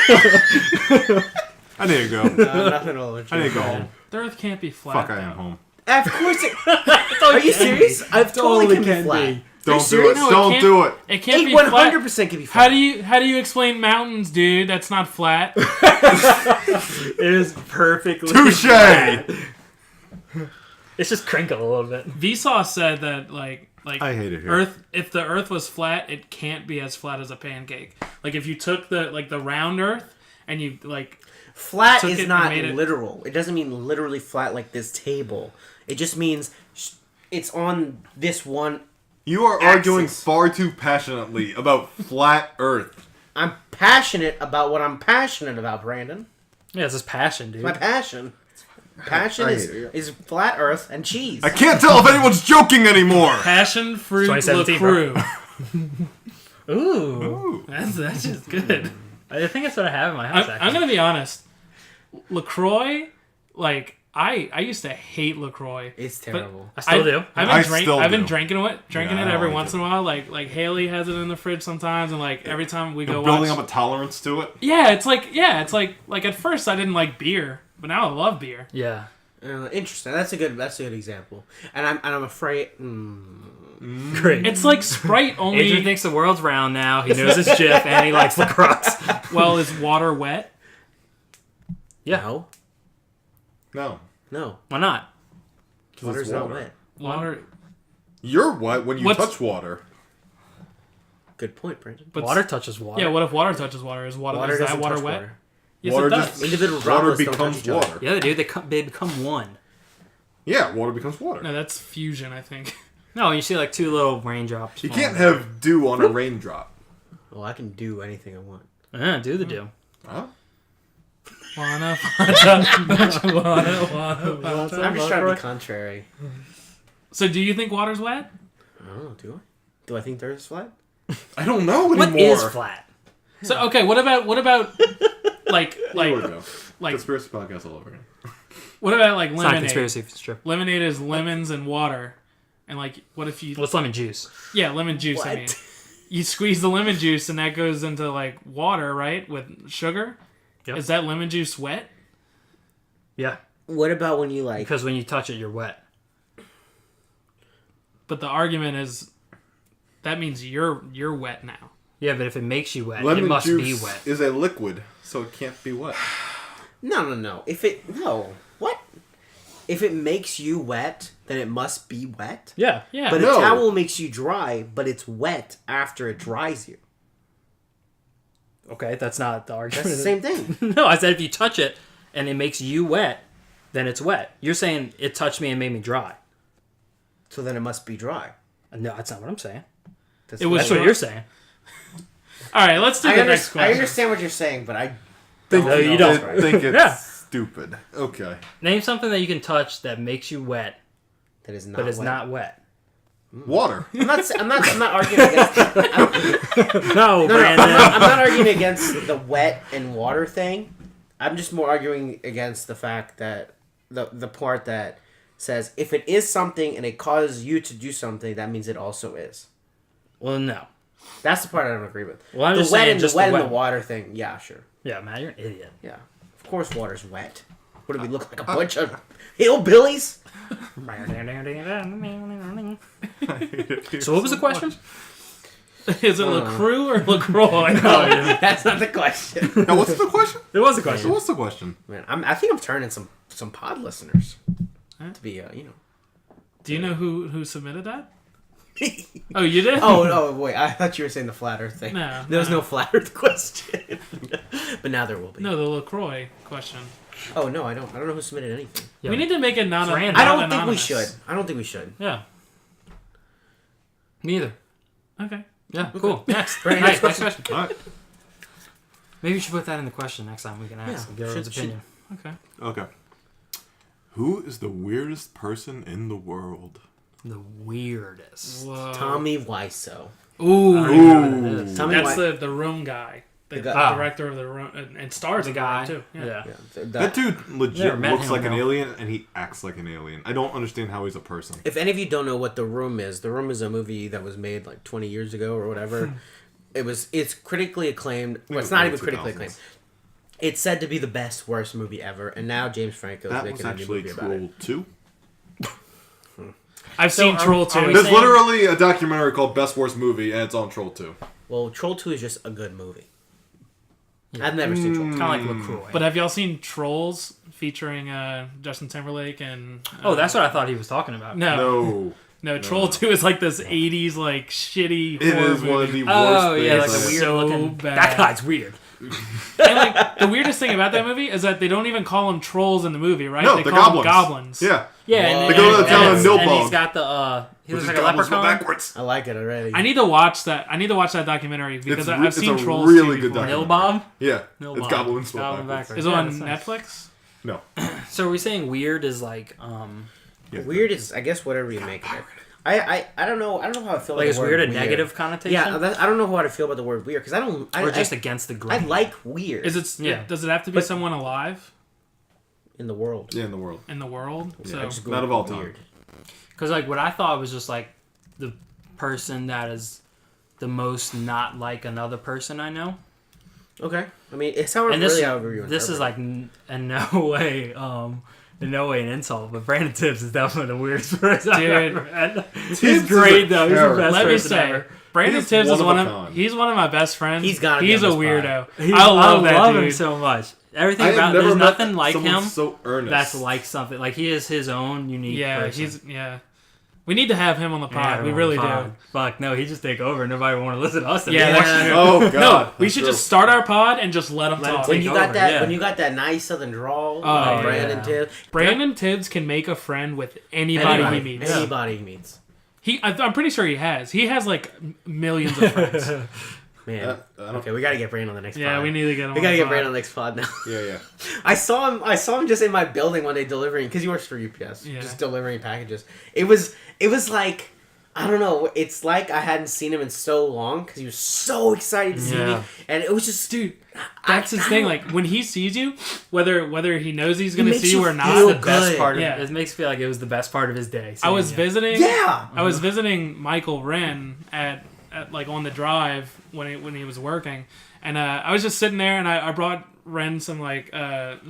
I need to go. Nothing at all. I need to go home. The Earth can't be flat. Fuck, I though. am home. Of course it. Are you serious? I've totally can be flat. Don't do serious? it. No, it Don't can't- do it. It can't be 100% can be flat. How do you explain mountains, dude? That's not flat. It is perfectly Touche. flat. It's just crinkled a little bit. Vsauce said that like I hate it here. Earth, if the Earth was flat, it can't be as flat as a pancake. Like if you took the round Earth and you like Flat took it is and not made it- literal. It doesn't mean literally flat like this table. It just means it's on this one. You are Axis. arguing far too passionately about flat Earth. I'm passionate about what I'm passionate about, Brandon. Yeah, it's just passion, dude. My passion. Passion I is, hate it. is flat Earth and cheese. I can't tell if anyone's joking anymore. passion fruit 2017, LaCroix. Ooh. Ooh. That's just good. I think that's what I have in my house, I'm actually. gonna be honest. LaCroix, like I used to hate LaCroix. It's terrible. I still do. I've been do. drinking it Yeah, I every don't once like in a while. Like Haley has it in the fridge sometimes, and like every time we You're go building watch. up a tolerance to it. Yeah, it's like at first I didn't like beer, but now I love beer. Yeah. Interesting. That's a good example. And I'm afraid. Great. It's like Sprite only. Adrian thinks the world's round now. He knows his GIF and he likes lacrosse. Well, is water wet? Yeah. No, No. no. Why not? Water's not wet. Water, You're wet when you What's- touch water. Good point, Brandon. but Water touches water. Yeah, what if water touches water? Is water, is that doesn't water touch wet? water. Yes, water it does. just Individual water droplets don't becomes touch each other. water. Yeah, they do. They become one. Yeah, water becomes water. No, that's fusion, I think. No, you see like 2 little raindrops. You falling. can't have dew on a raindrop. Well, I can do anything I want. Yeah, do the do. Huh? Wanna. I'm just trying to be contrary. So, do you think water's wet? I don't know. Do I? Do I think the Earth's flat? I don't know What anymore. is flat? So, okay, what about like Here we go. like Conspiracy podcast all over again. what about like It's not a lemonade? conspiracy. It's true. Lemonade is lemons and water, and like what if you Well, it's lemon juice. yeah lemon juice? I What? mean, you squeeze the lemon juice and that goes into like water, right, with sugar. Yep. Is that lemon juice wet? Yeah, What about when you like? because when you touch it, you're wet. But the argument is that means you're wet now. Yeah, but if it makes you wet, Lemon it must juice be wet. is a liquid, so it can't be wet. No. What? If it makes you wet, then it must be wet. Yeah. Yeah, But No. a towel makes you dry, but it's wet after it dries you. Okay, that's not the argument. That's the same thing. No, I said if you touch it and it makes you wet, then it's wet. You're saying it touched me and made me dry. So then it must be dry. No, that's not what I'm saying. That's It was That's what you're saying. all right. Let's do the next I question. understand what you're saying, but I Think, No, you I don't. think it's Yeah. stupid. Okay. Name something that you can touch that makes you wet, that is not. but is wet. not wet. Water. I'm not arguing against. No, Brandon. I'm not arguing against the wet and water thing. I'm just more arguing against the fact that the part that says if it is something and it causes you to do something, that means it also is. Well, no. That's the part I don't agree with. Well, I'm the just wet saying and just the wet the and wet. the water thing. Yeah, sure. Yeah, Matt, you're an idiot. Yeah, of course water's wet. What do we look like? A bunch of hillbillies? So what was the question? Is it LaCroix or LaCroix? That's not the question. Now, what's the question? It was a So question. what's the question? Man, I think I'm turning some pod listeners to be, Do you know who submitted that? Oh, you did? Oh, wait. I thought you were saying the flat Earth thing. No, There was no flat Earth question. But now there will be. No, the LaCroix question. Oh, no, I don't know who submitted anything. Yeah. We need to make it not random. I don't think we anonymous. should. I don't think we should. Yeah. Neither. Okay. Yeah, cool. Next. Right, Next next question. All right. Maybe we should put that in the question next time we can ask and get everyone's should- opinion. Okay. Okay. Who is the weirdest person in the world? The weirdest. Whoa. Tommy Wiseau. Ooh. Ooh. Tommy That's Wiseau. the Room guy. The The guy. director of the Room. And stars The in guy. Room, too. Yeah. Yeah, That dude Never legit met looks him, like an though. alien, and he acts like an alien. I don't understand how he's a person. If any of you don't know what The Room is a movie that was made like 20 years ago or whatever. It's critically acclaimed. Well, it's not even critically 2000s. acclaimed. It's said to be the best, worst movie ever, and now James Franco is That was making a new actually movie about it. Troll 2. I've seen Troll 2. are we There's saying- literally a documentary called Best Worst Movie, and it's on Troll 2. Well, Troll 2 is just a good movie. I've never seen Troll 2. Kind of like LaCroix. But have y'all seen Trolls featuring Justin Timberlake and... oh, that's what I thought he was talking about. No. No. Troll 2 is like this 80s, like, shitty It horror is one of movie. the worst Oh, things. yeah, like It's a weird so looking... bad. That guy's weird. And, like, the weirdest thing about that movie is that they don't even call them trolls in the movie, right? No, they they're call goblins. them goblins. Yeah. Yeah, Whoa. and, They go to the town of and Nilbog. he's got the, he Which looks is like a goblins, but leprechaun. backwards. I like it already. I need to watch that. I need to watch that documentary because I've it's seen a Trolls really 2 good before. documentary. Nilbog? Yeah. Nilbog. It's goblins, but Goblin backwards. backwards. Is it Yeah, on that's nice. Netflix? No. So are we saying weird is like, Yeah. Weird is, I guess, whatever you make of it. I don't know how I feel like about is the word weird a negative connotation? Yeah, I don't know how to feel about the word weird because I don't. or just I against the grain? I like weird Is it? Yeah. Does it have to be But- someone alive in the world. Yeah, in the world. in the world? Yeah, So Just go Not of all weird. time. Because like what I thought was just like the person that is the most not like another person I know. Okay, I mean it's however And this, really however you this is interpret like in no way an insult, but Brandon Tibbs is definitely the weirdest person I've Dude. ever met. Tibbs He's is great a though. He's the character. best let me person say, ever. Brandon He's Tibbs is one one of of a kind. he's one of my best friends. He's gotta be He's on a this weirdo. He's- I love that love dude. him so much. Everything I have about never there's met nothing like someone him so earnest. that's like something. Like he is his own unique Yeah, person. We need to have him on the pod. Yeah, we on really the pod. do. Fuck no, he just take over. Nobody want to listen to us. Yeah, anymore. that's true. Oh, God. No, we should just start our pod and just let him Let him talk. take When you over, got that, yeah. when you got that nice southern drawl, yeah. Brandon Tibbs, Brandon Tibbs can make a friend with anybody he meets. anybody he meets. I'm pretty sure he has. He has like millions of friends. Man, I don't- okay, we gotta get Brandon on the next. Yeah, pod. we need to get him. We on gotta the get pod. Brandon on the next pod now. Yeah. I saw him just in my building one day delivering because he works for UPS, Yeah. just delivering packages. It was like I don't know. It's like I hadn't seen him in so long because he was so excited to see Yeah. me, and it was just Dude, that's his thing. Like when he sees you, whether he knows he's gonna makes see you you or It's not. feel the best good. part. Yeah. It makes me feel like it was the best part of his day. I was seeing you. visiting. Yeah. I was visiting Michael Wren at like on the drive when he was working, and I was just sitting there, and I brought Wren some like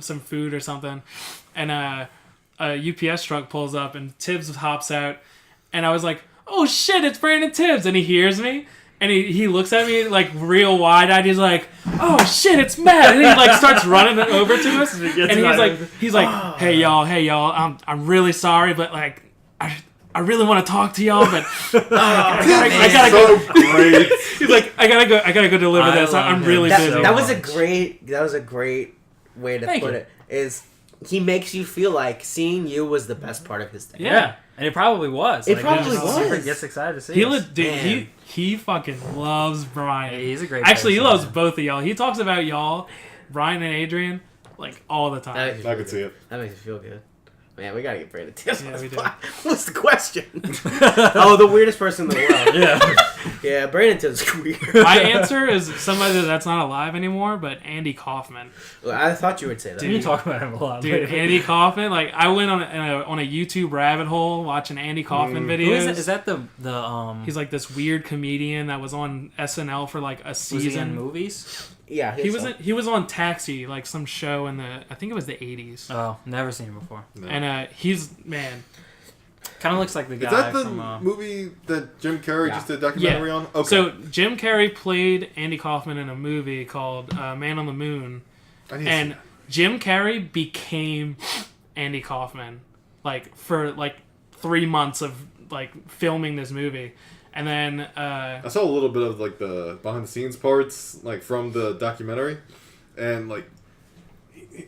some food or something, and a UPS truck pulls up, and Tibbs hops out, and I was like, "Oh shit, it's Brandon Tibbs!" And he hears me. And he looks at me like real wide-eyed. He's like, "Oh shit, it's Matt!" And he like starts running over to us. And he's like, "Hey y'all, I'm really sorry, but like, I really want to talk to y'all, but I gotta go." So great. He's like, I gotta go deliver this. love I'm him really so busy. much. That was a great way to Thank put you. it. Is he makes you feel like seeing you was the best part of his day. Yeah, and it probably was. It he probably just was. super gets excited to see He us. dude, he fucking loves Bryan. Yeah, he's a great Actually, he person. loves both of y'all. He talks about y'all, Bryan and Adrian, like all the time. That makes me I feel could see good. it. That makes me feel good. Man, we gotta get Brandon Tibbs. Yeah, on we this do. pod. What's the question? Oh, the weirdest person in the world. Yeah. Yeah, Brandon Tibbs is weird. My answer is somebody that's not alive anymore, but Andy Kaufman. Well, I thought you would say that. You talk about him a lot. Dude, lately. Andy Kaufman. Like I went on a YouTube rabbit hole watching Andy Kaufman videos. Who is it? Is that the He's like this weird comedian that was on SNL for like a was he in season. movies? Yeah, He was on Taxi, like some show in I think it was the 80s. Oh, never seen him before. No. And he's man. Kind of looks like the guy Is that the from... movie that Jim Carrey Yeah. just did a documentary on? Okay. So Jim Carrey played Andy Kaufman in a movie called Man on the Moon, I need to see and that. Jim Carrey became Andy Kaufman, like for like 3 months of like filming this movie, and then I saw a little bit of like the behind the scenes parts, like from the documentary, and like,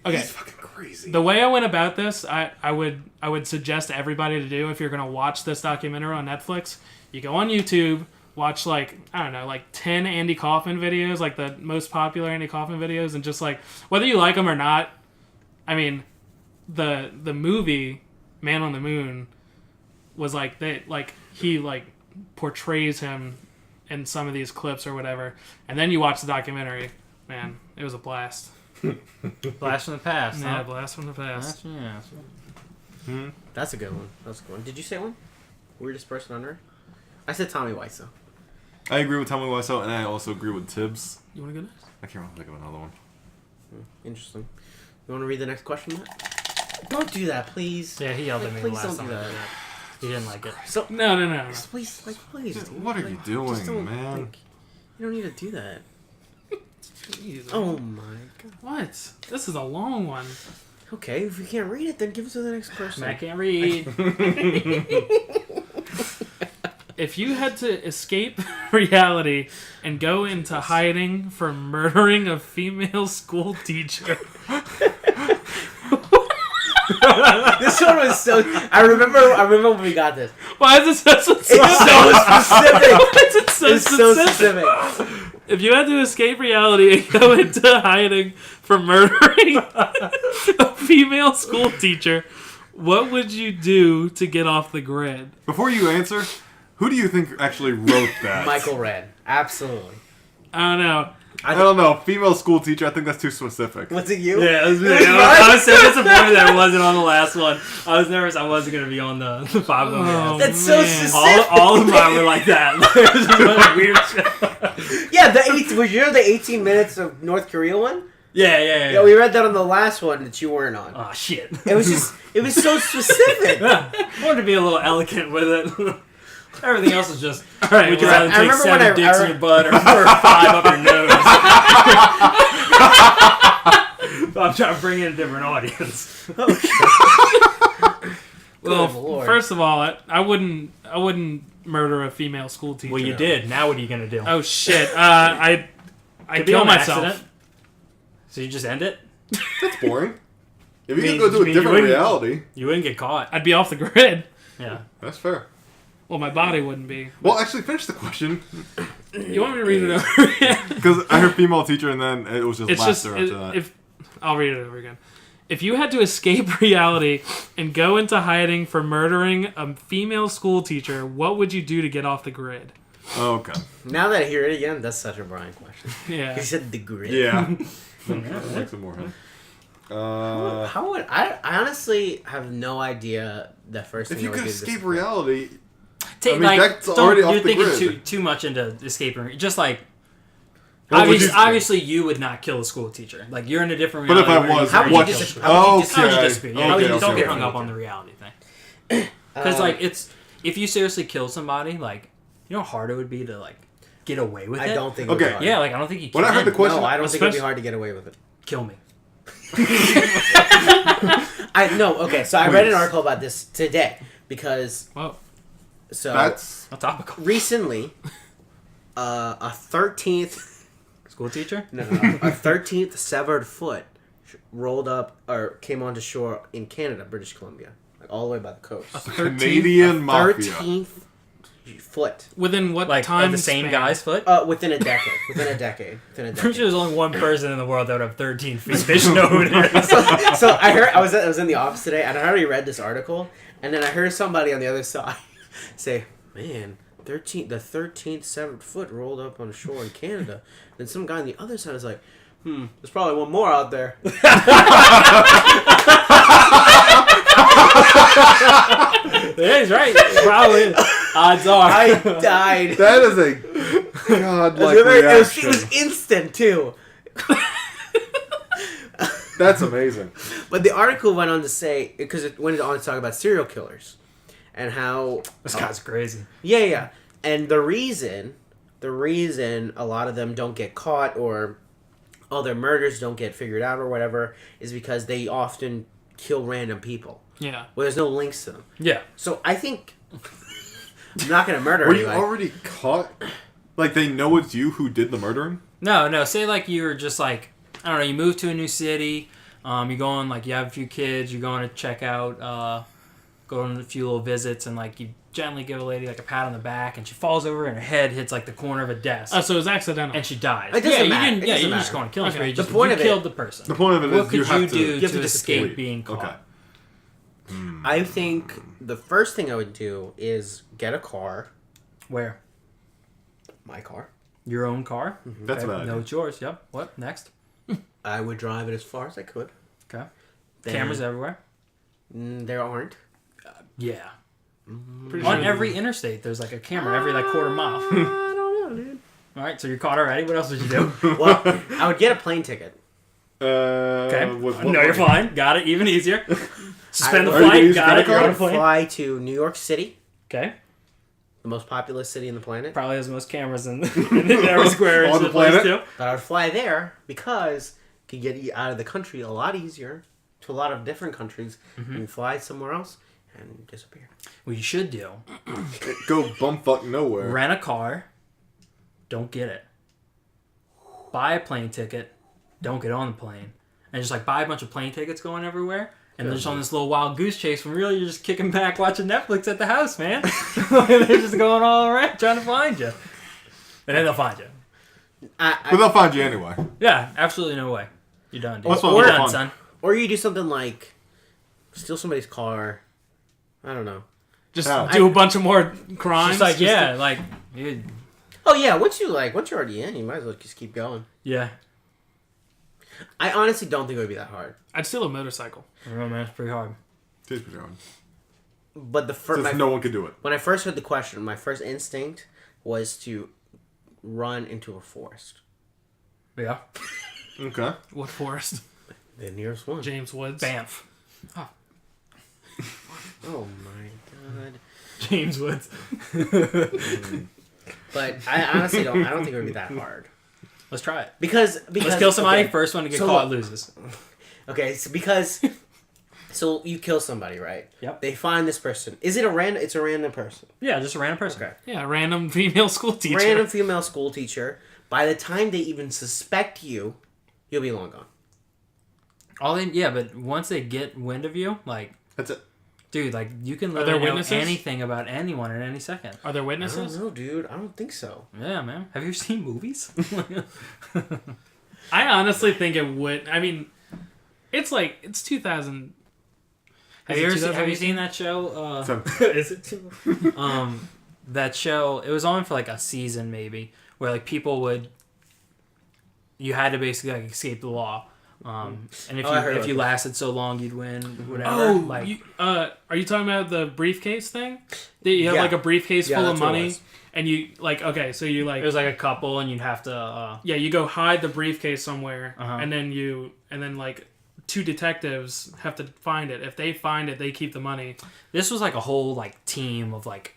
Okay. he's fucking crazy. the way I went about this, I would suggest everybody to do if you're gonna watch this documentary on Netflix. You go on YouTube, watch like I don't know, like 10 Andy Kaufman videos, like the most popular Andy Kaufman videos, and just like whether you like them or not. I mean, the movie Man on the Moon was like he like portrays him in some of these clips or whatever, and then you watch the documentary. Man, it was a blast. Blast from the past, Yeah, huh? blast from the past. Yeah. That's a good one. That's a good one. Did you say one? Weirdest person on earth? I said Tommy Wiseau. I agree with Tommy Wiseau, and I also agree with Tibbs. You want to go next? I can't really think of another one. Interesting. You want to read the next question, Matt? Don't do that, please. Yeah, he yelled at me the Please last don't time do I that. did that. He didn't like it. So, No. please, please. dude. What are you doing, Just don't, man? like, you don't need to do that. Jeez. Oh my god. What? This is a long one. Okay, if you can't read it, then give it to the next person. I can't read. If you had to escape reality and go into hiding for murdering a female school teacher, This one was so. I remember when we got this. why is it so specific? It's so specific. Why is it so It's so specific? specific. If you had to escape reality and go into hiding for murdering a female school teacher, what would you do to get off the grid? Before you answer, who do you think actually wrote that? Michael Red. Absolutely. I don't know. I don't know. Female school teacher. I think that's too specific. Was it you? Yeah, it was me. It was I was so disappointed that it wasn't on the last one. I was nervous I wasn't going to be on the 5 of them. Oh, That's so man. specific. All of mine were like that. It was just a bunch of weird shit. Yeah, was you the 18 minutes of North Korea one? Yeah. Yeah, we read that on the last one that you weren't on. Oh, shit. It was so specific. Yeah. I wanted to be a little elegant with it. Everything else is just, right, would you well, rather I take remember when 7 dicks I- in your butt or 5 up your nose? I'm trying to bring in a different audience. Well, Good Lord. first of all, I wouldn't murder a female school teacher. Well, you did. Now what are you going to do? Oh shit! I Could be kill on myself. accident. So you just end it? That's boring. If you I can mean, go to you a mean different you wouldn't- reality, You wouldn't get caught. I'd be off the grid. Yeah. that's fair. Well, my body wouldn't be. Well, actually, finish the question. You want me to read it over again? Because I heard female teacher, and then it was just It's just laughter after that. if I'll read it over again. If you had to escape reality and go into hiding for murdering a female school teacher, what would you do to get off the grid? Oh, okay. Now that I hear it again, that's such a Brian question. Yeah. He said the grid. Yeah. Like some more. How would I honestly have no idea the first If thing you I would could do to escape this- reality, Take, I mean, that's already off you're the thinking grid. too much into escaping. Just like, What would you think? obviously you would not kill a school teacher. Like, you're in a different But if reality. I where was, How would what? you dis- Okay. how would you How would you dispute? Yeah, Okay, don't okay, get okay. hung up on the reality thing. Because, like, it's... If you seriously kill somebody, like, you know how hard it would be to, like, get away with it? I don't think. Okay. It would be hard. Yeah, like, I don't think you can. When I heard the question, No, I don't think it'd be Especially- hard to get away with it. Kill me. Okay, so I read an Please. article about this today because Whoa. that's Not topical. recently a 13th School teacher? a 13th severed foot rolled up or came onto shore in Canada, British Columbia, like all the way by the coast. Canadian mafia. 13th foot Within what Like, time of the same span? guy's foot? within a decade. Within a decade. I'm pretty sure there's only one person in the world that would have 13 feet. They should know who it is. So I heard I was in the office today and I already read this article and then I heard somebody on the other side say, "Man, the 13th severed foot rolled up on shore in Canada." Then some guy on the other side is like, "There's probably one more out there." Yeah, he's right. Probably. Odds are. I died. That is a godlike It reaction. was instant too. That's amazing. But the article went on to say, because it went on to talk about serial killers and how This guy's crazy. yeah, and the reason a lot of them don't get caught or all their murders don't get figured out or whatever is because they often kill random people. Yeah. Well, there's no links to them. Yeah. So I think I'm not gonna murder Were you anybody. already caught? Like, they know it's you who did the murdering? No. Say like you were just like, I don't know, you move to a new city, you go on, like, you have a few kids, you're going to check out, go on a few little visits, and, like, you gently give a lady, like, a pat on the back, and she falls over and her head hits, like, the corner of a desk. Oh, so it was accidental. And she dies. It doesn't you matter. didn't. It Yeah, doesn't you didn't just matter. go on a killing spree. Okay. You just The point you of it- killed the person. The point of it What is could you have you to... do you have to to escape escape. being caught? Okay. I think the first thing I would do is get a car, Where? my car. Your own car? That's Okay. about No, it. it's yours. Yep. What? Next? I would drive it as far as I could. Okay. Then- Cameras everywhere? There aren't. Pretty Yeah. On sure- every interstate, there's like a camera every like quarter mile. I don't know, dude. All right, so you're caught already. What else would you do? Well, I would get a plane ticket. Okay. With what No, you're money? fine. Got it. Even easier. Suspend the Are you gonna flight. use Got credit it. You're on a card? plane. Fly to New York City, Okay. the most populous city in the planet. Probably has the most cameras in every square inch On of the the place planet? too. But I would fly there because you can get you out of the country a lot easier to a lot of different countries. Mm-hmm. You can fly somewhere else and disappear. What you should do: Go bumfuck nowhere. rent a car. Don't get it. Buy a plane ticket. Don't get on the plane. And just like buy a bunch of plane tickets going everywhere. And they're just on this little wild goose chase when really you're just kicking back watching Netflix at the house, man. They're just going all around trying to find you. And then they'll find you. But they'll find you anyway. Yeah, absolutely no way. You're done, dude. That's what You're we're done, fun. son. Or you do something like steal somebody's car. I don't know. Just How? do a bunch of more crimes. Just like, just yeah, like, you, Oh yeah, once you're already in, you might as well just keep going. yeah. I honestly don't think it would be that hard. I'd steal a motorcycle. I don't know, man. It's pretty hard. Takes me on. But the first Since no one could do it. when I first heard the question, my first instinct was to run into a forest. Yeah. Okay. What forest? The nearest one. James Woods. Banff. Oh my god. James Woods. But I honestly don't. I don't think it would be that hard. Let's try it. Because Let's kill somebody. okay. First one to get So caught look. loses. Okay, so because so you kill somebody, right? Yep. They find this person. Is it a random? It's a random person. Yeah, just a random person. Okay. Yeah, random female school teacher. Random female school teacher. By the time they even suspect you, you'll be long gone. But once they get wind of you, like, That's it. dude, like, you can there literally know witnesses? anything about anyone at any second. Are there I don't witnesses? know, dude. I don't think so. Yeah, man. Have you seen movies? I honestly think it would. I mean, it's 2000. Have Is you it ever seen, have you 2018? seen that show? So- Is it? That show. It was on for like a season maybe, where like people would. You had to basically like escape the law, and if I heard you about if you this. lasted so long, you'd win. Whatever. Oh, like are you talking about the briefcase thing? That you have Yeah. like a briefcase Yeah, full of that's what it money, was. and you so you it was like a couple, and you'd have to. yeah, you go hide the briefcase somewhere, Uh-huh. and then like two detectives have to find it. If they find it, they keep the money. This was like a whole like team of like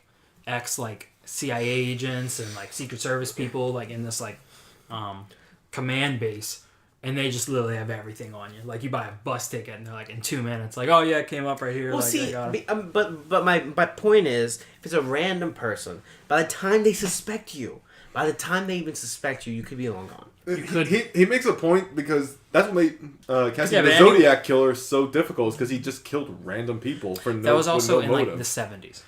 ex like CIA agents and like Secret Service people like in this like command base, and they just literally have everything on you. Like you buy a bus ticket and they're like in 2 minutes, like, oh yeah, it came up right here. Well, like, I see, got it. but my point is, if it's a random person, by the time they suspect you, by the time they even suspect you, you could be long gone. He makes a point because that's what made casting Yeah, the but Zodiac Killer so difficult, is because he just killed random people for no That was also with no in like motive. the 70s.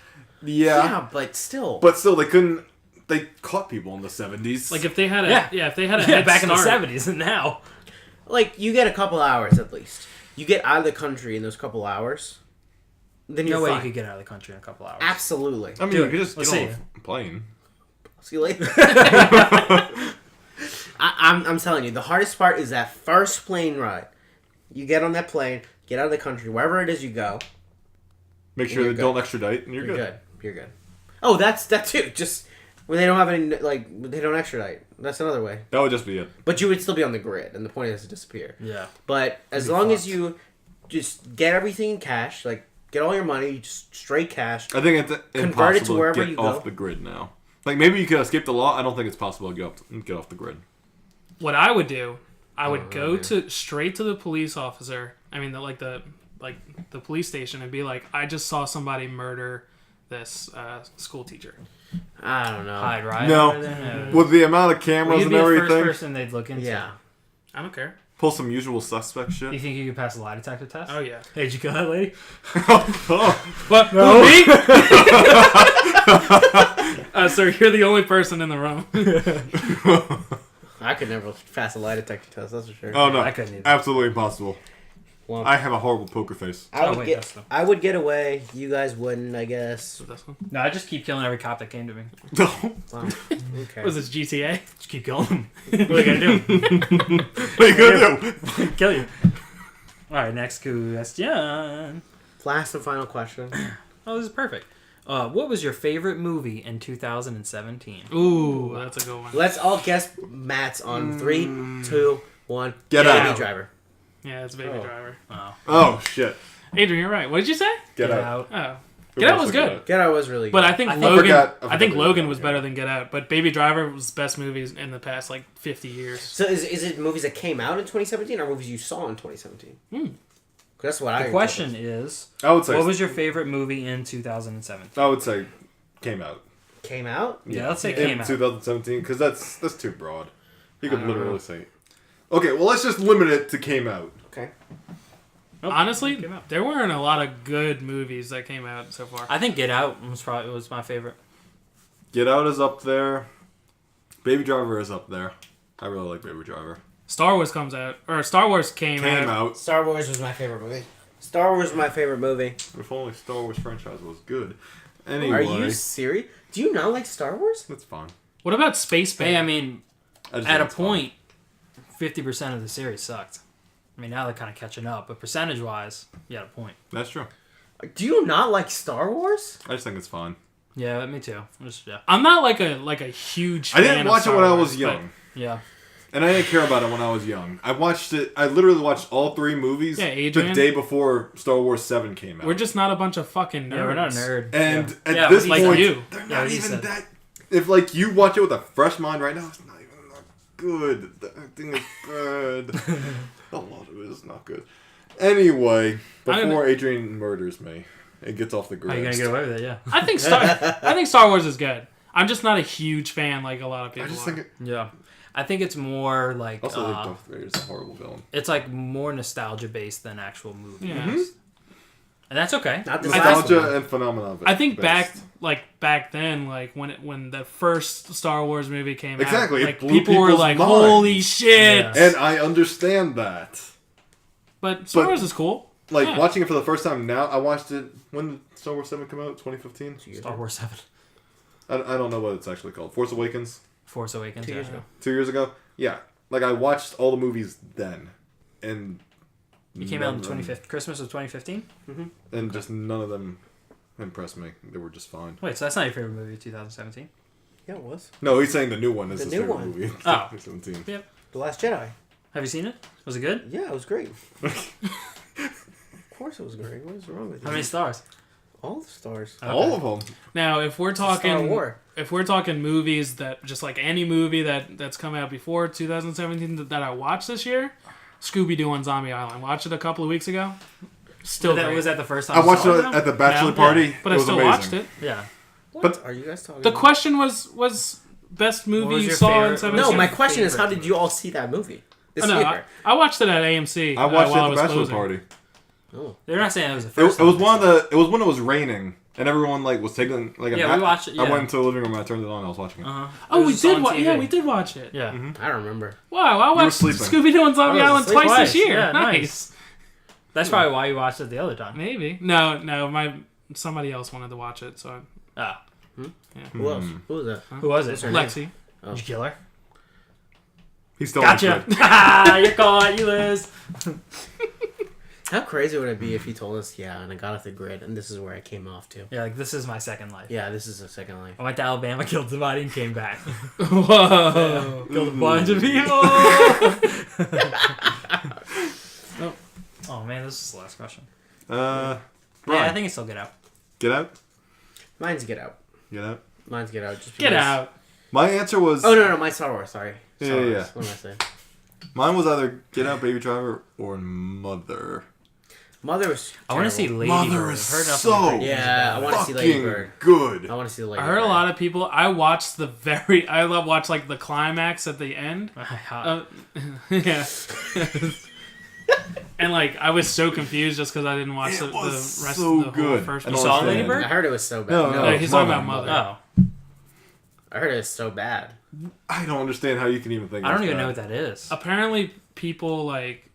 Yeah, But still. but still they couldn't. They caught people in the 70s. Like if they had a Yeah. if they had a Yeah, head back in the start, 70s and now. Like, you get a couple hours at least. You get out of the country in those couple hours, then you're No way fine. you could get out of the country in a couple hours. Absolutely. I mean, Do you it. could just Let's get see. on a plane. See you later. I'm telling you, the hardest part is that first plane ride. You get on that plane, get out of the country, wherever it is you go, Make sure You're they don't extradite, and you're you're good. good. You're good. Oh, that's that too. Just Where they don't have any, like, they don't extradite. That's another way. That would just be it. But you would still be on the grid, and the point is to disappear. Yeah. But as long as you just get everything in cash, like, get all your money, just straight cash. I think it's Convert it to impossible wherever get you go. off the grid now. Like, maybe you could escape the law. I don't think it's possible to get off the grid. What I would do, I would go straight to the police officer. I mean, the police station, and be like, I just saw somebody murder this school teacher. I don't know. Hide right. No. With the amount of cameras You'd and be the first everything, person they'd look into. Yeah. I don't care. pull some usual suspect Do shit. you think you could pass a lie detector test? Oh yeah. Hey, did you kill that lady? What? No. Me? Sir, you're the only person in the room. I could never pass a lie detector test, that's for sure. Oh no, I couldn't either. absolutely impossible. Well, I have a horrible poker face. I would wait, get that's the- I would get away. You guys wouldn't, I guess. This one? No, I just keep killing every cop that came to me. Wow. Okay. Was this GTA? Just keep killing them. What are you gonna do? What are you gonna do? Kill you. Alright, next question. Last and final question. Oh, this is perfect. What was your favorite movie in 2017? Ooh, that's a good one. Let's all guess Matt's on 3, 2, 1. Get Baby out. Driver. Yeah, it's Baby Oh. Driver. Oh. Oh shit! Adrian, you're right. What did you say? Get out. Oh, Who Get Out wants was to good. Get Out was really good. But I think I Logan. forgot I think Baby Logan Driver, was yeah. better than Get Out. But Baby Driver was the best movies in the past like 50 years. So is it movies that came out in 2017 or movies you saw in 2017? 'Cause that's what I The question is, I would say. what was your favorite movie in 2017? I would say came out. came out. Yeah, let's say in came out. 2017 because that's too broad. You could I don't literally know. say. Okay, well let's just limit it to came out. Okay. Nope, Honestly, came out. there weren't a lot of good movies that came out so far. I think Get Out was my favorite. Get Out is up there. Baby Driver is up there. I really like Baby Driver. Star Wars comes out, or Star Wars came Came out. out. Star Wars was my favorite movie. Star Wars was my favorite movie. If only Star Wars franchise was good. Anyway, Are you serious? Do you not like Star Wars? that's fine. What about Space Band? Hey, I mean, I just at think a it's fun. point, 50% of the series sucked. I mean, now they're kind of catching up, but percentage-wise, you had a point. That's true. Do you not like Star Wars? I just think it's fun. Yeah, me too. Yeah. I'm not like a huge. I Fan didn't of watch it Star when I Wars, was young, Yeah. and I didn't care about it when I was young. I watched it. I literally watched all 3 movies Yeah, the Adrian. day before Star Wars 7 came out. We're just not a bunch of fucking nerds. Yeah, we're not a nerd. And yeah. at Yeah, this like point, you. they're Yeah, not what you even said. that. If like you watch it with a fresh mind right now, it's not even that good. The acting is bad. A lot of it is not good. Anyway, before Adrian murders me, it gets off the grid. How are you going to get away with it? Yeah. I think Star Wars is good. I'm just not a huge fan like a lot of people I just are. think it. Yeah. I think it's more like, Also, like Darth Vader's a horrible villain. it's like more nostalgia-based than actual movie. Yeah. Mm-hmm. And that's okay. Not this last one. Nostalgia and phenomenon. I think based. back then, like when the first Star Wars movie came Exactly, out, it like blew people were people's like, minds. "Holy shit!" Yeah. And I understand that. But Star But- Wars is cool. Like Yeah. watching it for the first time now, I watched it when did Star Wars 7 come out? 2015. Star Wars 7. I don't know what it's actually called. Force Awakens. Force Awakens. 2 years ago. 2 years ago. Yeah, like I watched all the movies then, and You came out in 2015. Christmas of 2015? and just none of them impressed me. They were just fine. Wait, so that's not your favorite movie of 2017? Yeah, it was. No, he's saying the new one is The his new favorite one. movie. Oh. 2017. Yep. The Last Jedi. Have you seen it? Was it good? Yeah, it was great. Of course it was great. What is wrong with you? How many stars? All the stars. Okay. All of them. Now, if we're Star talking, War. if we're talking movies that just like any movie that's come out before 2017 that I watched this year, Scooby Doo on Zombie Island. Watched it a couple of weeks ago. Still great. Was that the first time I you watched saw it at the bachelor Yeah. party. but it I was still amazing. watched it. Yeah. What But- are you guys talking The about? question was best movie was you your saw in favorite- 17. No, my your question is, how favorite did you all see that movie this Oh, no, year? I watched it at AMC. I watched it while at I the was bachelor closing. party. Oh. They're not saying it was the It, first it was time one of the. It was when it was raining and everyone like was taking like a Yeah, nap. we watched it, I yeah. went into the living room and I turned it on. and I was watching it. Uh-huh. Oh, It we was did. on Yeah, TV. we did watch it. Yeah. I don't remember. Wow, I watched sleeping. Scooby Doo on Zombie I was Island asleep. twice this Twice, year. yeah, nice. That's probably why you watched it the other time. Maybe. No, somebody else wanted to watch it, so Ah. Who else? Who was that? Who was What's it? her name? Lexi. Did you kill her? He's still Gotcha. on the You're caught. You lose. How crazy would it be if he told us, yeah, and I got off the grid, and this is where I came off to? Yeah, like, this is my second life. Yeah, this is a second life. I went to Alabama, killed somebody, and came back. Whoa. Killed a bunch of people. Oh man, this is the last question. Brian, Yeah, I think it's still Get Out. Get Out? Mine's Get Out. Get Out? Mine's Get Out. Just Get because- out. My answer was... Oh, no, mine's Star Wars, sorry. Yeah, Star Wars. yeah. What am I saying? Mine was either Get Out, Baby Driver, or Mother. Mother was I want to see terrible. Lady Mother Bird. is Heard nothing so but great things Yeah, about I it. want to see Lady Fucking Bird. good. I want to see the Lady I heard Bird. a lot of people. I watched watched like the climax at the end. Yeah. And like I was so confused just because I didn't watch It the was rest so of the whole good. first I one. don't saw understand. Lady Bird? I heard it was so bad. No, No, he's talking about Mother. Mother. Oh, I heard it was so bad. I don't understand how you can even think I don't it's even bad. know what that is. Apparently, people like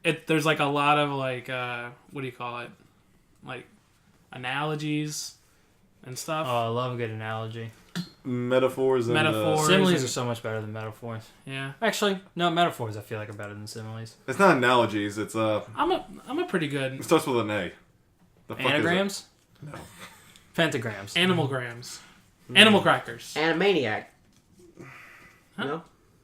it. There's like a lot of like what do you call it? Like analogies and stuff. Oh, I love a good analogy. Metaphors and... Metaphors. Similes and- are so much better than metaphors. Yeah, Actually, no, metaphors I feel like are better than similes. it's not analogies, it's... I'm a pretty good It starts with an A. The fuck is it? Anagrams? No. Pentagrams. animalgrams, animal crackers. Animaniac. Huh? No?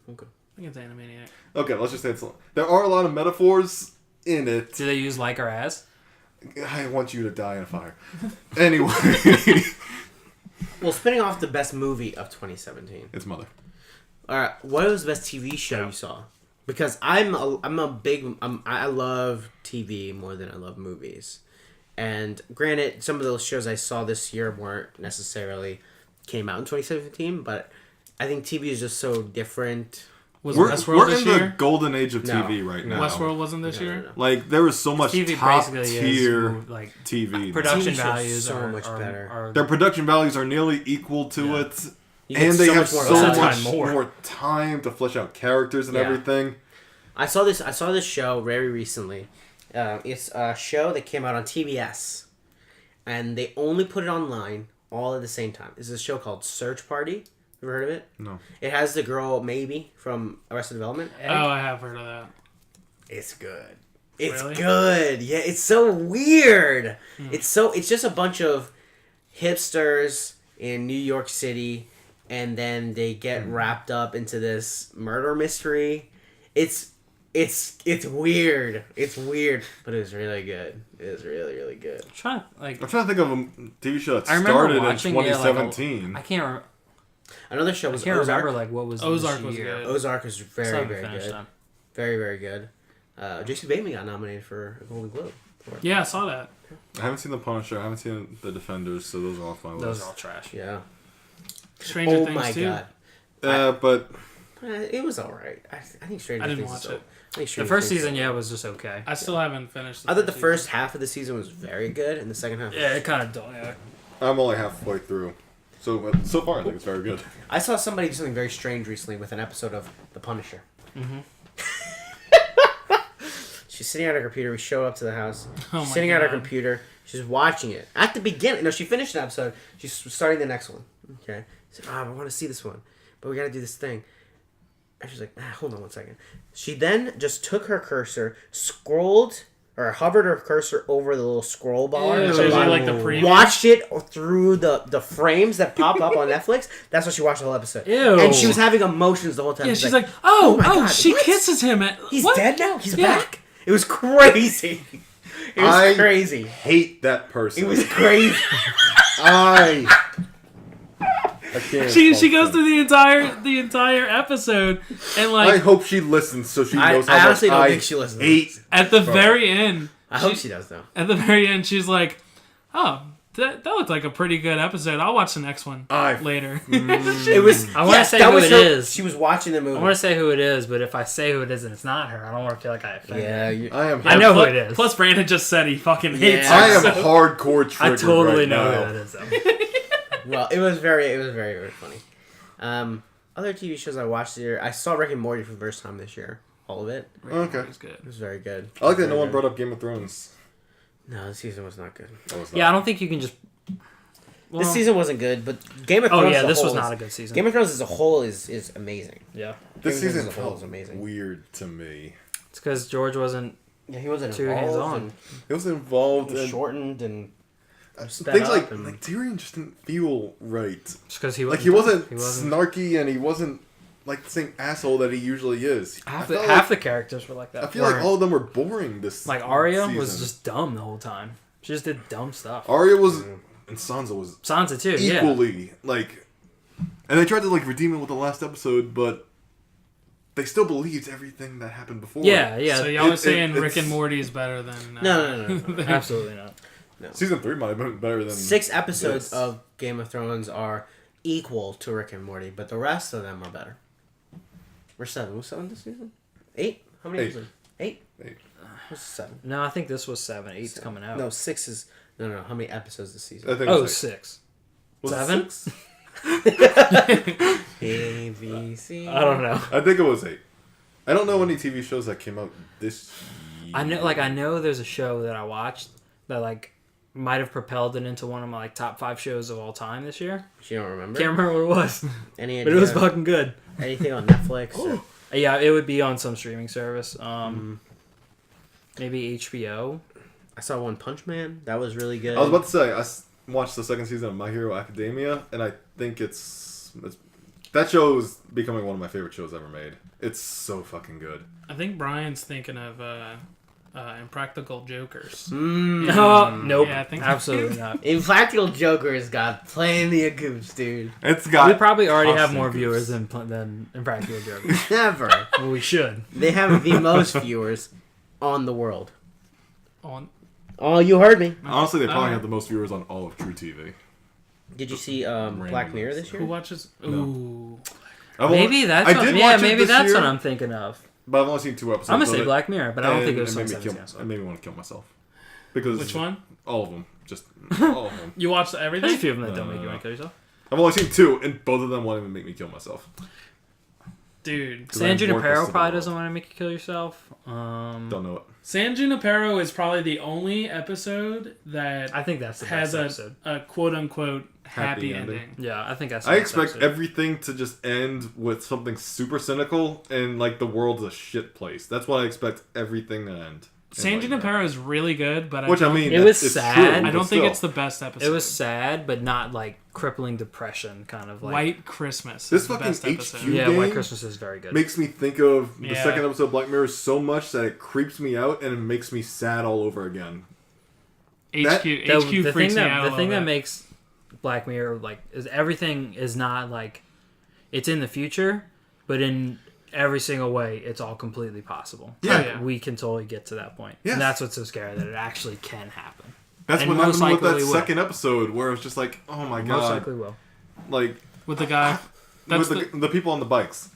Okay. I think it's Animaniac. Okay, let's just say it's... There are a lot of metaphors in it. Do they use like or as? I want you to die in a fire. Anyway. Well, spinning off the best movie of 2017. It's Mother. Alright, what was the best TV show you saw? Because I love TV more than I love movies. And granted, some of those shows I saw this year weren't necessarily came out in 2017, but I think TV is just so different. Was We're Westworld in this the year? golden age of No. TV right now. Westworld wasn't this No, year. no, no. Like, there is so much TV top basically tier is like TV. production TV shows values so are much better. are Their production values are nearly equal to Yeah. it. You get And they so have much more so content. much Time more. more time to flesh out characters and Yeah. everything. I saw this show very recently. It's a show that came out on TBS, and they only put it online all at the same time. It's a show called Search Party. Ever heard of it? No. It has the girl Maybe from Arrested Development. Oh, I have heard of that. It's good. It's Really? good. Yeah, it's so weird. It's just a bunch of hipsters in New York City, and then they get wrapped up into this murder mystery. It's weird. It's weird, but it was really good. It was really, really good. I'm trying I'm trying to think of a TV show that I remember started in watching 2017. I can't remember. Another show I was can't Ozark. remember like what was Ozark this was year. good. Ozark was Still very, haven't very finished good. them. Very, very good. Jason Bateman got nominated for a Golden Globe. For it. Yeah, I saw that. I haven't seen The Punisher. I haven't seen The Defenders, so those are off my list. Those are all trash. Yeah. Stranger Oh Things my too. god. But It was alright. I think Stranger I didn't Things watch is it. I think The Stranger first Things season, is- yeah, was just okay. I still haven't finished. I thought the season. first half of the season was very good, and the second half. Yeah, it kind of yeah. I'm only halfway through. So far, I think it's very good. I saw somebody do something very strange recently with an episode of The Punisher. Mm-hmm. She's sitting at her computer. We show up to the house. Oh She's my sitting at her God. computer. She's watching it. At the beginning, no, she finished an episode. She's starting the next one. Okay. She's like, I want to see this one. But we got to do this thing. And she's like, hold on one second. She then just took her cursor, scrolled, or hovered her cursor over the little scroll bar. It at the shows you bottom, like the preview. watched it through the frames that pop up on Netflix. That's what she watched the whole episode. Ew. And she was having emotions the whole time. Yeah, She's she's like, oh, my God, she what? kisses him at. he's what? dead now? He's Yeah. back? It was crazy. It was I crazy. hate that person. It was crazy. I can't. She goes through the entire episode, and I like hope she listens so she I knows how much honestly don't I think she listens. hate. at the very end, I hope she does, though. at the very end, she's like, oh. That looked like a pretty good episode. I'll watch the next one later. It was. I wanna say that who was it her- is. She was watching the movie. I want to say who it is, but if I say who it is and it's not her, I don't want to feel like I offended. Yeah, you, I am. I know who plus, it is. Plus, Brandon just said he fucking hates Yeah. I her. am so- hardcore I triggered totally right know now. who that is. Though. well, it was very, very funny. Other TV shows I watched this year, I saw Rick and Morty for the first time this year. All of it. Okay. It's good. It was very good. I like that Very no one good. brought up Game of Thrones. No, this season was not good. That was not. Yeah, I don't think you can just. Well, This season wasn't good, but Game of Thrones. Oh yeah, as a this was whole not a is- good season. Game of Thrones as a whole is amazing. Yeah, This Game of Thrones season as a whole felt is amazing. weird to me. it's because George wasn't Yeah, he wasn't Too involved. hands-on. And He was involved it was in shortened and things up like and- Tyrion just didn't feel right. Just because he Like wasn't. he wasn't snarky and he wasn't like the same asshole that he usually is. Half I felt the characters were like that. I feel like all of them were boring this like Arya season. was just dumb the whole time. She just did dumb stuff. Arya was and Sansa was Sansa too. Yeah. equally like, and they tried to like redeem it with the last episode, but they still believed everything that happened before. Yeah. Yeah. So y'all are It- saying it's- Rick and Morty is better than No. Absolutely not. Season 3 might have been better than 6 episodes this. of Game of Thrones are equal to Rick and Morty, but the rest of them are better. We're 7. Who's 7 this season? 8? How many 8. episodes? 8? 8. What's 7? No, I think this was 7. 8's coming out. No, 6 is... No. How many episodes this I season? think it Oh, was 6. Was it 7? 6? A, B, C... I don't know. I think it was 8. I don't know any TV shows that came out this year. I know there's a show that I watched that like might have propelled it into one of my like top 5 shows of all time this year. You don't remember? Can't remember what it was, Any but idea? it was fucking good. Anything on Netflix? Or... Yeah, it would be on some streaming service. Maybe HBO. I saw One Punch Man. That was really good. I was about to say, watched the second season of My Hero Academia, and I think it's that show is becoming one of my favorite shows ever made. It's so fucking good. I think Brian's thinking of Impractical Jokers. Oh, nope. Yeah, I think Absolutely not. Impractical Joker's got plenty of goops, dude. It's got. We probably already have constant more goofs. viewers than Impractical Jokers. Never. Well, we should. They have the most viewers on the world. On. Oh, you heard me. Honestly, they probably Uh, have the most viewers on all of True TV. Did you see Black Mirror this year? Who watches? No. Ooh. Maybe that's I what, did yeah, watch it maybe this that's year, what I'm thinking of. But I've only seen 2 episodes. I'm gonna of say it, Black Mirror, but I don't think it was and some it made me want to kill myself. Because Which one? All of them, just all of them. You watched There's a everything? few of them that don't make you want to kill yourself. I've only seen 2, and both of them won't even make me kill myself. Dude. 'Cause I'm San more Junipero pissed at probably the doesn't want to make you kill yourself. Don't know it. San Junipero is probably the only episode that I think that's the has best episode. a quote-unquote happy Happy ending. ending. Yeah, I think that's. I the best expect episode. everything to just end with something super cynical and like the world's a shit place. That's what I expect everything to end. San And, like, Junipero is really good, but Which I don't- mean, It was it's sad. True, I I but don't think still. it's the best episode. It was sad, but not like crippling depression, kind of like. White Christmas. This is the fucking best HQ episode. Yeah, game White Christmas is very good. makes me think of the Yeah. second episode of Black Mirror so much that it creeps me out and it makes me sad all over again. HQ The freaks thing me that out. the a thing little that bit. makes Black Mirror like is everything is not like it's in the future, but in every single way, it's all completely possible. Yeah. Oh, yeah. We can totally get to that point. Yes. And that's what's so scary, that it actually can happen. That's And what most happened with likely that will. second episode where it was just like, oh my Most god, likely will. like with the guy. That's with the people on the bikes.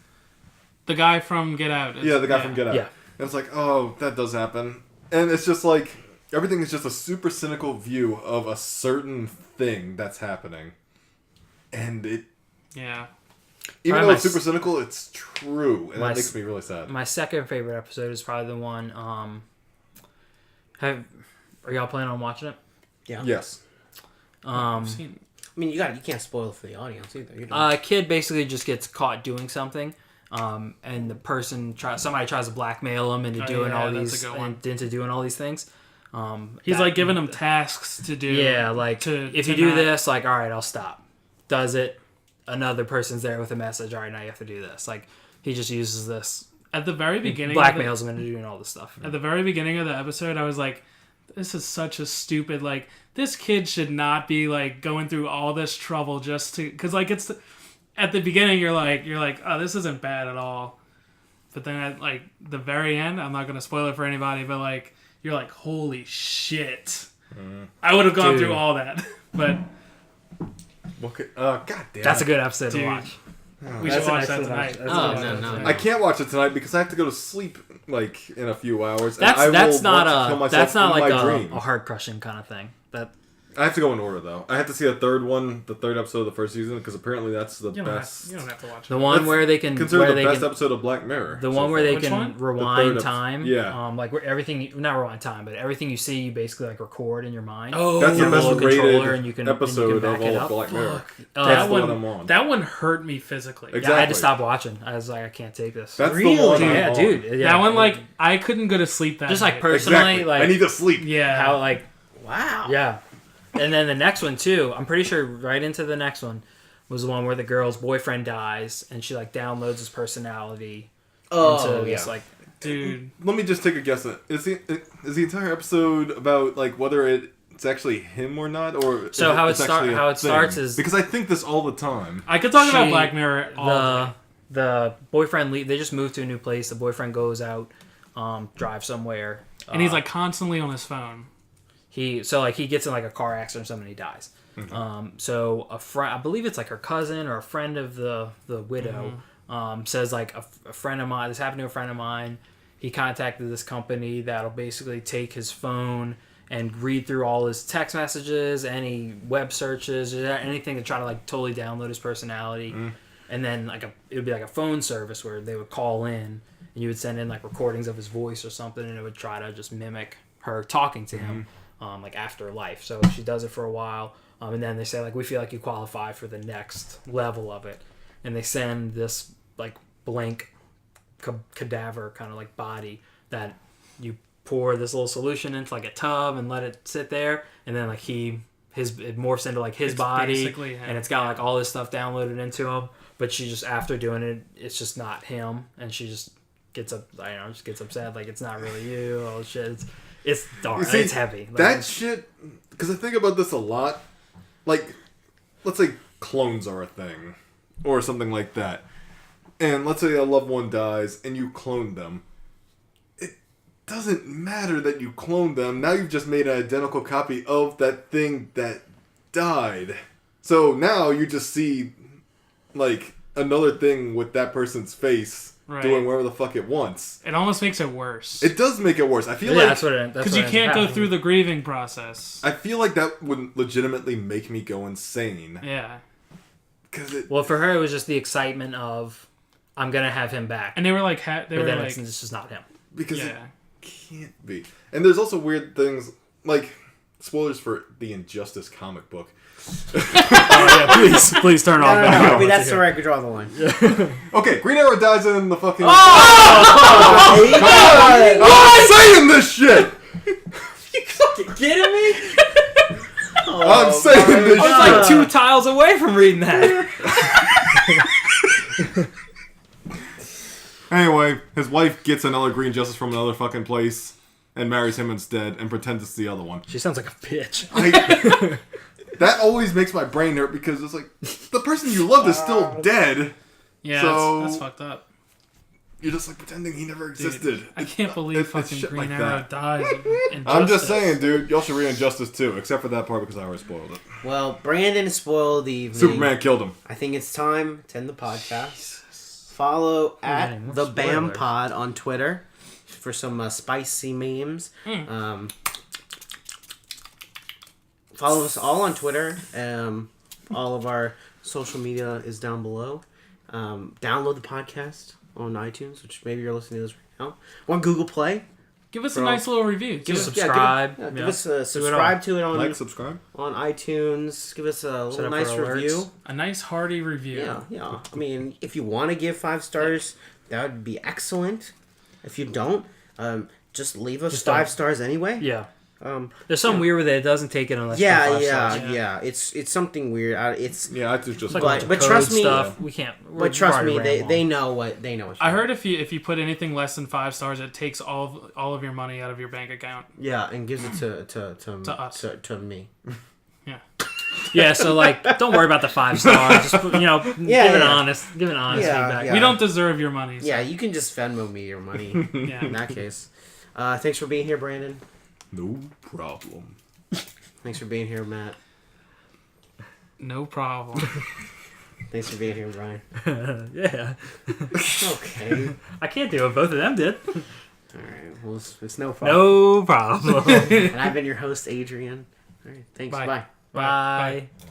the guy from Get Out. Yeah, the guy from Get Out. Yeah. And it's like, oh, that does happen. And it's just like, everything is just a super cynical view of a certain thing that's happening. And it, Yeah. even Probably though my it's super cynical, it's true. And my that makes me really sad. My second favorite episode is probably the one. Are y'all planning on watching it? Yeah. Yes. I've seen. I mean, you can't spoil it for the audience either. You A kid basically just gets caught doing something, and the person somebody tries to blackmail him into Oh, doing yeah, all that's these a good one. into doing all these things. He's like giving him tasks to do. Yeah, like to, if to you do not- this, like all right, I'll stop. Does it? Another person's there with a message. All right, now you have to do this. Like he just uses this, at the very beginning, blackmails him into doing all this stuff. At the very beginning of the episode, I was like, "This is such a stupid like. This kid should not be like going through all this trouble just to because like it's at the beginning you're like oh this isn't bad at all, but then at like the very end, I'm not gonna spoil it for anybody, but like you're like holy shit, I would have gone Dude. through all that, but Okay. God damn That's a it. good episode Dude. to watch. we That's should an watch that excellent tonight. option. Oh, That's a good no. option. I can't watch it tonight because I have to go to sleep like in a few hours. and That's I that's will not want to kill a myself that's not in like my dream. a heart crushing kind of thing. I have to go in order though. I have to see the third episode of the first season, because apparently that's the best. You don't have to watch The it. one That's where they can Considered the best can, episode of Black Mirror. the so one where far. they Which can one? The rewind third time. yeah. Like where everything, not rewind time, but everything you see, you basically like record in your mind. Oh, That's You the have a best little controller rated and you can episode back of it all up. of Black Mirror. Oh, That's that the one. one I'm on. That one hurt me physically. Exactly. Yeah, I had to stop watching. I was like, I can't take this. That's Really? the one. yeah, I'm on. dude. Yeah, That one, like, I couldn't go to sleep that just night. like personally, Exactly. like I need to sleep. Yeah. how like Wow. yeah. And then the next one too. I'm pretty sure right into the next one was the one where the girl's boyfriend dies and she like downloads his personality Oh, into this yeah. like Dude. Let me just take a guess. Is the entire episode about like whether it's actually him or not, or So is how it's it start- actually a how it thing? starts is- because I think this all the time. I could talk about She- Black Mirror all day. the boyfriend they just moved to a new place. The boyfriend goes out, drives somewhere, And he's like constantly on his phone. he gets in like a car accident or something, and he dies. So a friend, I believe it's like her cousin or a friend of the widow, says like a friend of mine. This happened to a friend of mine. He contacted this company that'll basically take his phone and read through all his text messages, any web searches, or anything to try to like totally download his personality. And then like it would be like a phone service where they would call in and you would send in like recordings of his voice or something, and it would try to just mimic her talking to him, like after life. So she does it for a while, and then they say like, we feel like you qualify for the next level of it, and they send this like blank cadaver kind of like body that you pour this little solution into like a tub and let it sit there, and then like it morphs into like his It's body, basically him. and it's got like all this stuff downloaded into him. But she just, after doing it, it's just not him, and she just gets upset, like it's not really you. All this shit, it's dark, See, it's heavy. Like, That shit, because I think about this a lot. Like, let's say clones are a thing, or something like that. And let's say a loved one dies, and you clone them. It doesn't matter that you cloned them. Now you've just made an identical copy of that thing that died. So now you just see, like, another thing with that person's face doing whatever the fuck it wants. It almost makes it worse. It does make it worse. I feel yeah, like... that's what it. Because you can't go through the grieving process. I feel like that would legitimately make me go insane. Yeah. Well, for her, it was just the excitement of, I'm gonna have him back, And they were like... but then it's just not him. Because Yeah. it can't be. And there's also weird things, like, spoilers for the Injustice comic book. Oh yeah, please turn off. No, that. I mean, that's where I could draw the line. Okay, Green Arrow dies in the fucking... Oh, I'm saying this shit! You fucking kidding me? I'm saying this I was shit! like 2 tiles away from reading that. Anyway, his wife gets another Green Justice from another fucking place and marries him instead and pretends it's the other one. She sounds like a bitch. That always makes my brain hurt because it's like, the person you loved is still dead. Yeah, So- that's fucked up. You're just like pretending he never Dude, existed. I can't believe it's fucking shit Green like Arrow that. dies. in I'm just Injustice. saying, dude, y'all should read Injustice too, except for that part because I already spoiled it. well, Brandon spoiled the evening. Superman killed him. I think it's time to end the podcast. Follow getting more at the Bam spoilers. Pod on Twitter for some spicy memes. Follow us all on Twitter. All of our social media is down below. Download the podcast on iTunes, which maybe you're listening to this right now, or on Google Play. Give us Bro. a nice little review. Give us Subscribe. give us a Do it subscribe to it on Like, subscribe. on iTunes. Give us a Set little up nice for alerts. review. A nice hearty review. Yeah. I mean, if you want to give 5 stars, that would be excellent. If you don't, just leave us Just 5 don't. stars anyway. Yeah. Um, There's something weird with it. It doesn't take it unless yeah, you're 5 yeah, stars. yeah. It's something weird. It's Yeah, I just It's like But- a bunch of but code trust me- stuff. We can't. but trust me, they know what they know. What I heard if you put anything less than 5 stars, it takes all of your money out of your bank account. Yeah, and gives it to us. to me. Yeah. Yeah, so like, don't worry about the 5 stars. Just give Yeah, it yeah. honest Yeah, feedback. yeah. We don't deserve your money. So. Yeah, you can just Venmo me your money. Yeah. In that case, thanks for being here, Brandon. no problem. Thanks for being here, Matt. No problem. Thanks for being here, Bryan. Yeah. Okay. I can't do it. Both of them did. All right. Well, it's no problem. No problem. And I've been your host, Adrian. All right. Thanks. Bye. Bye. Bye. Bye.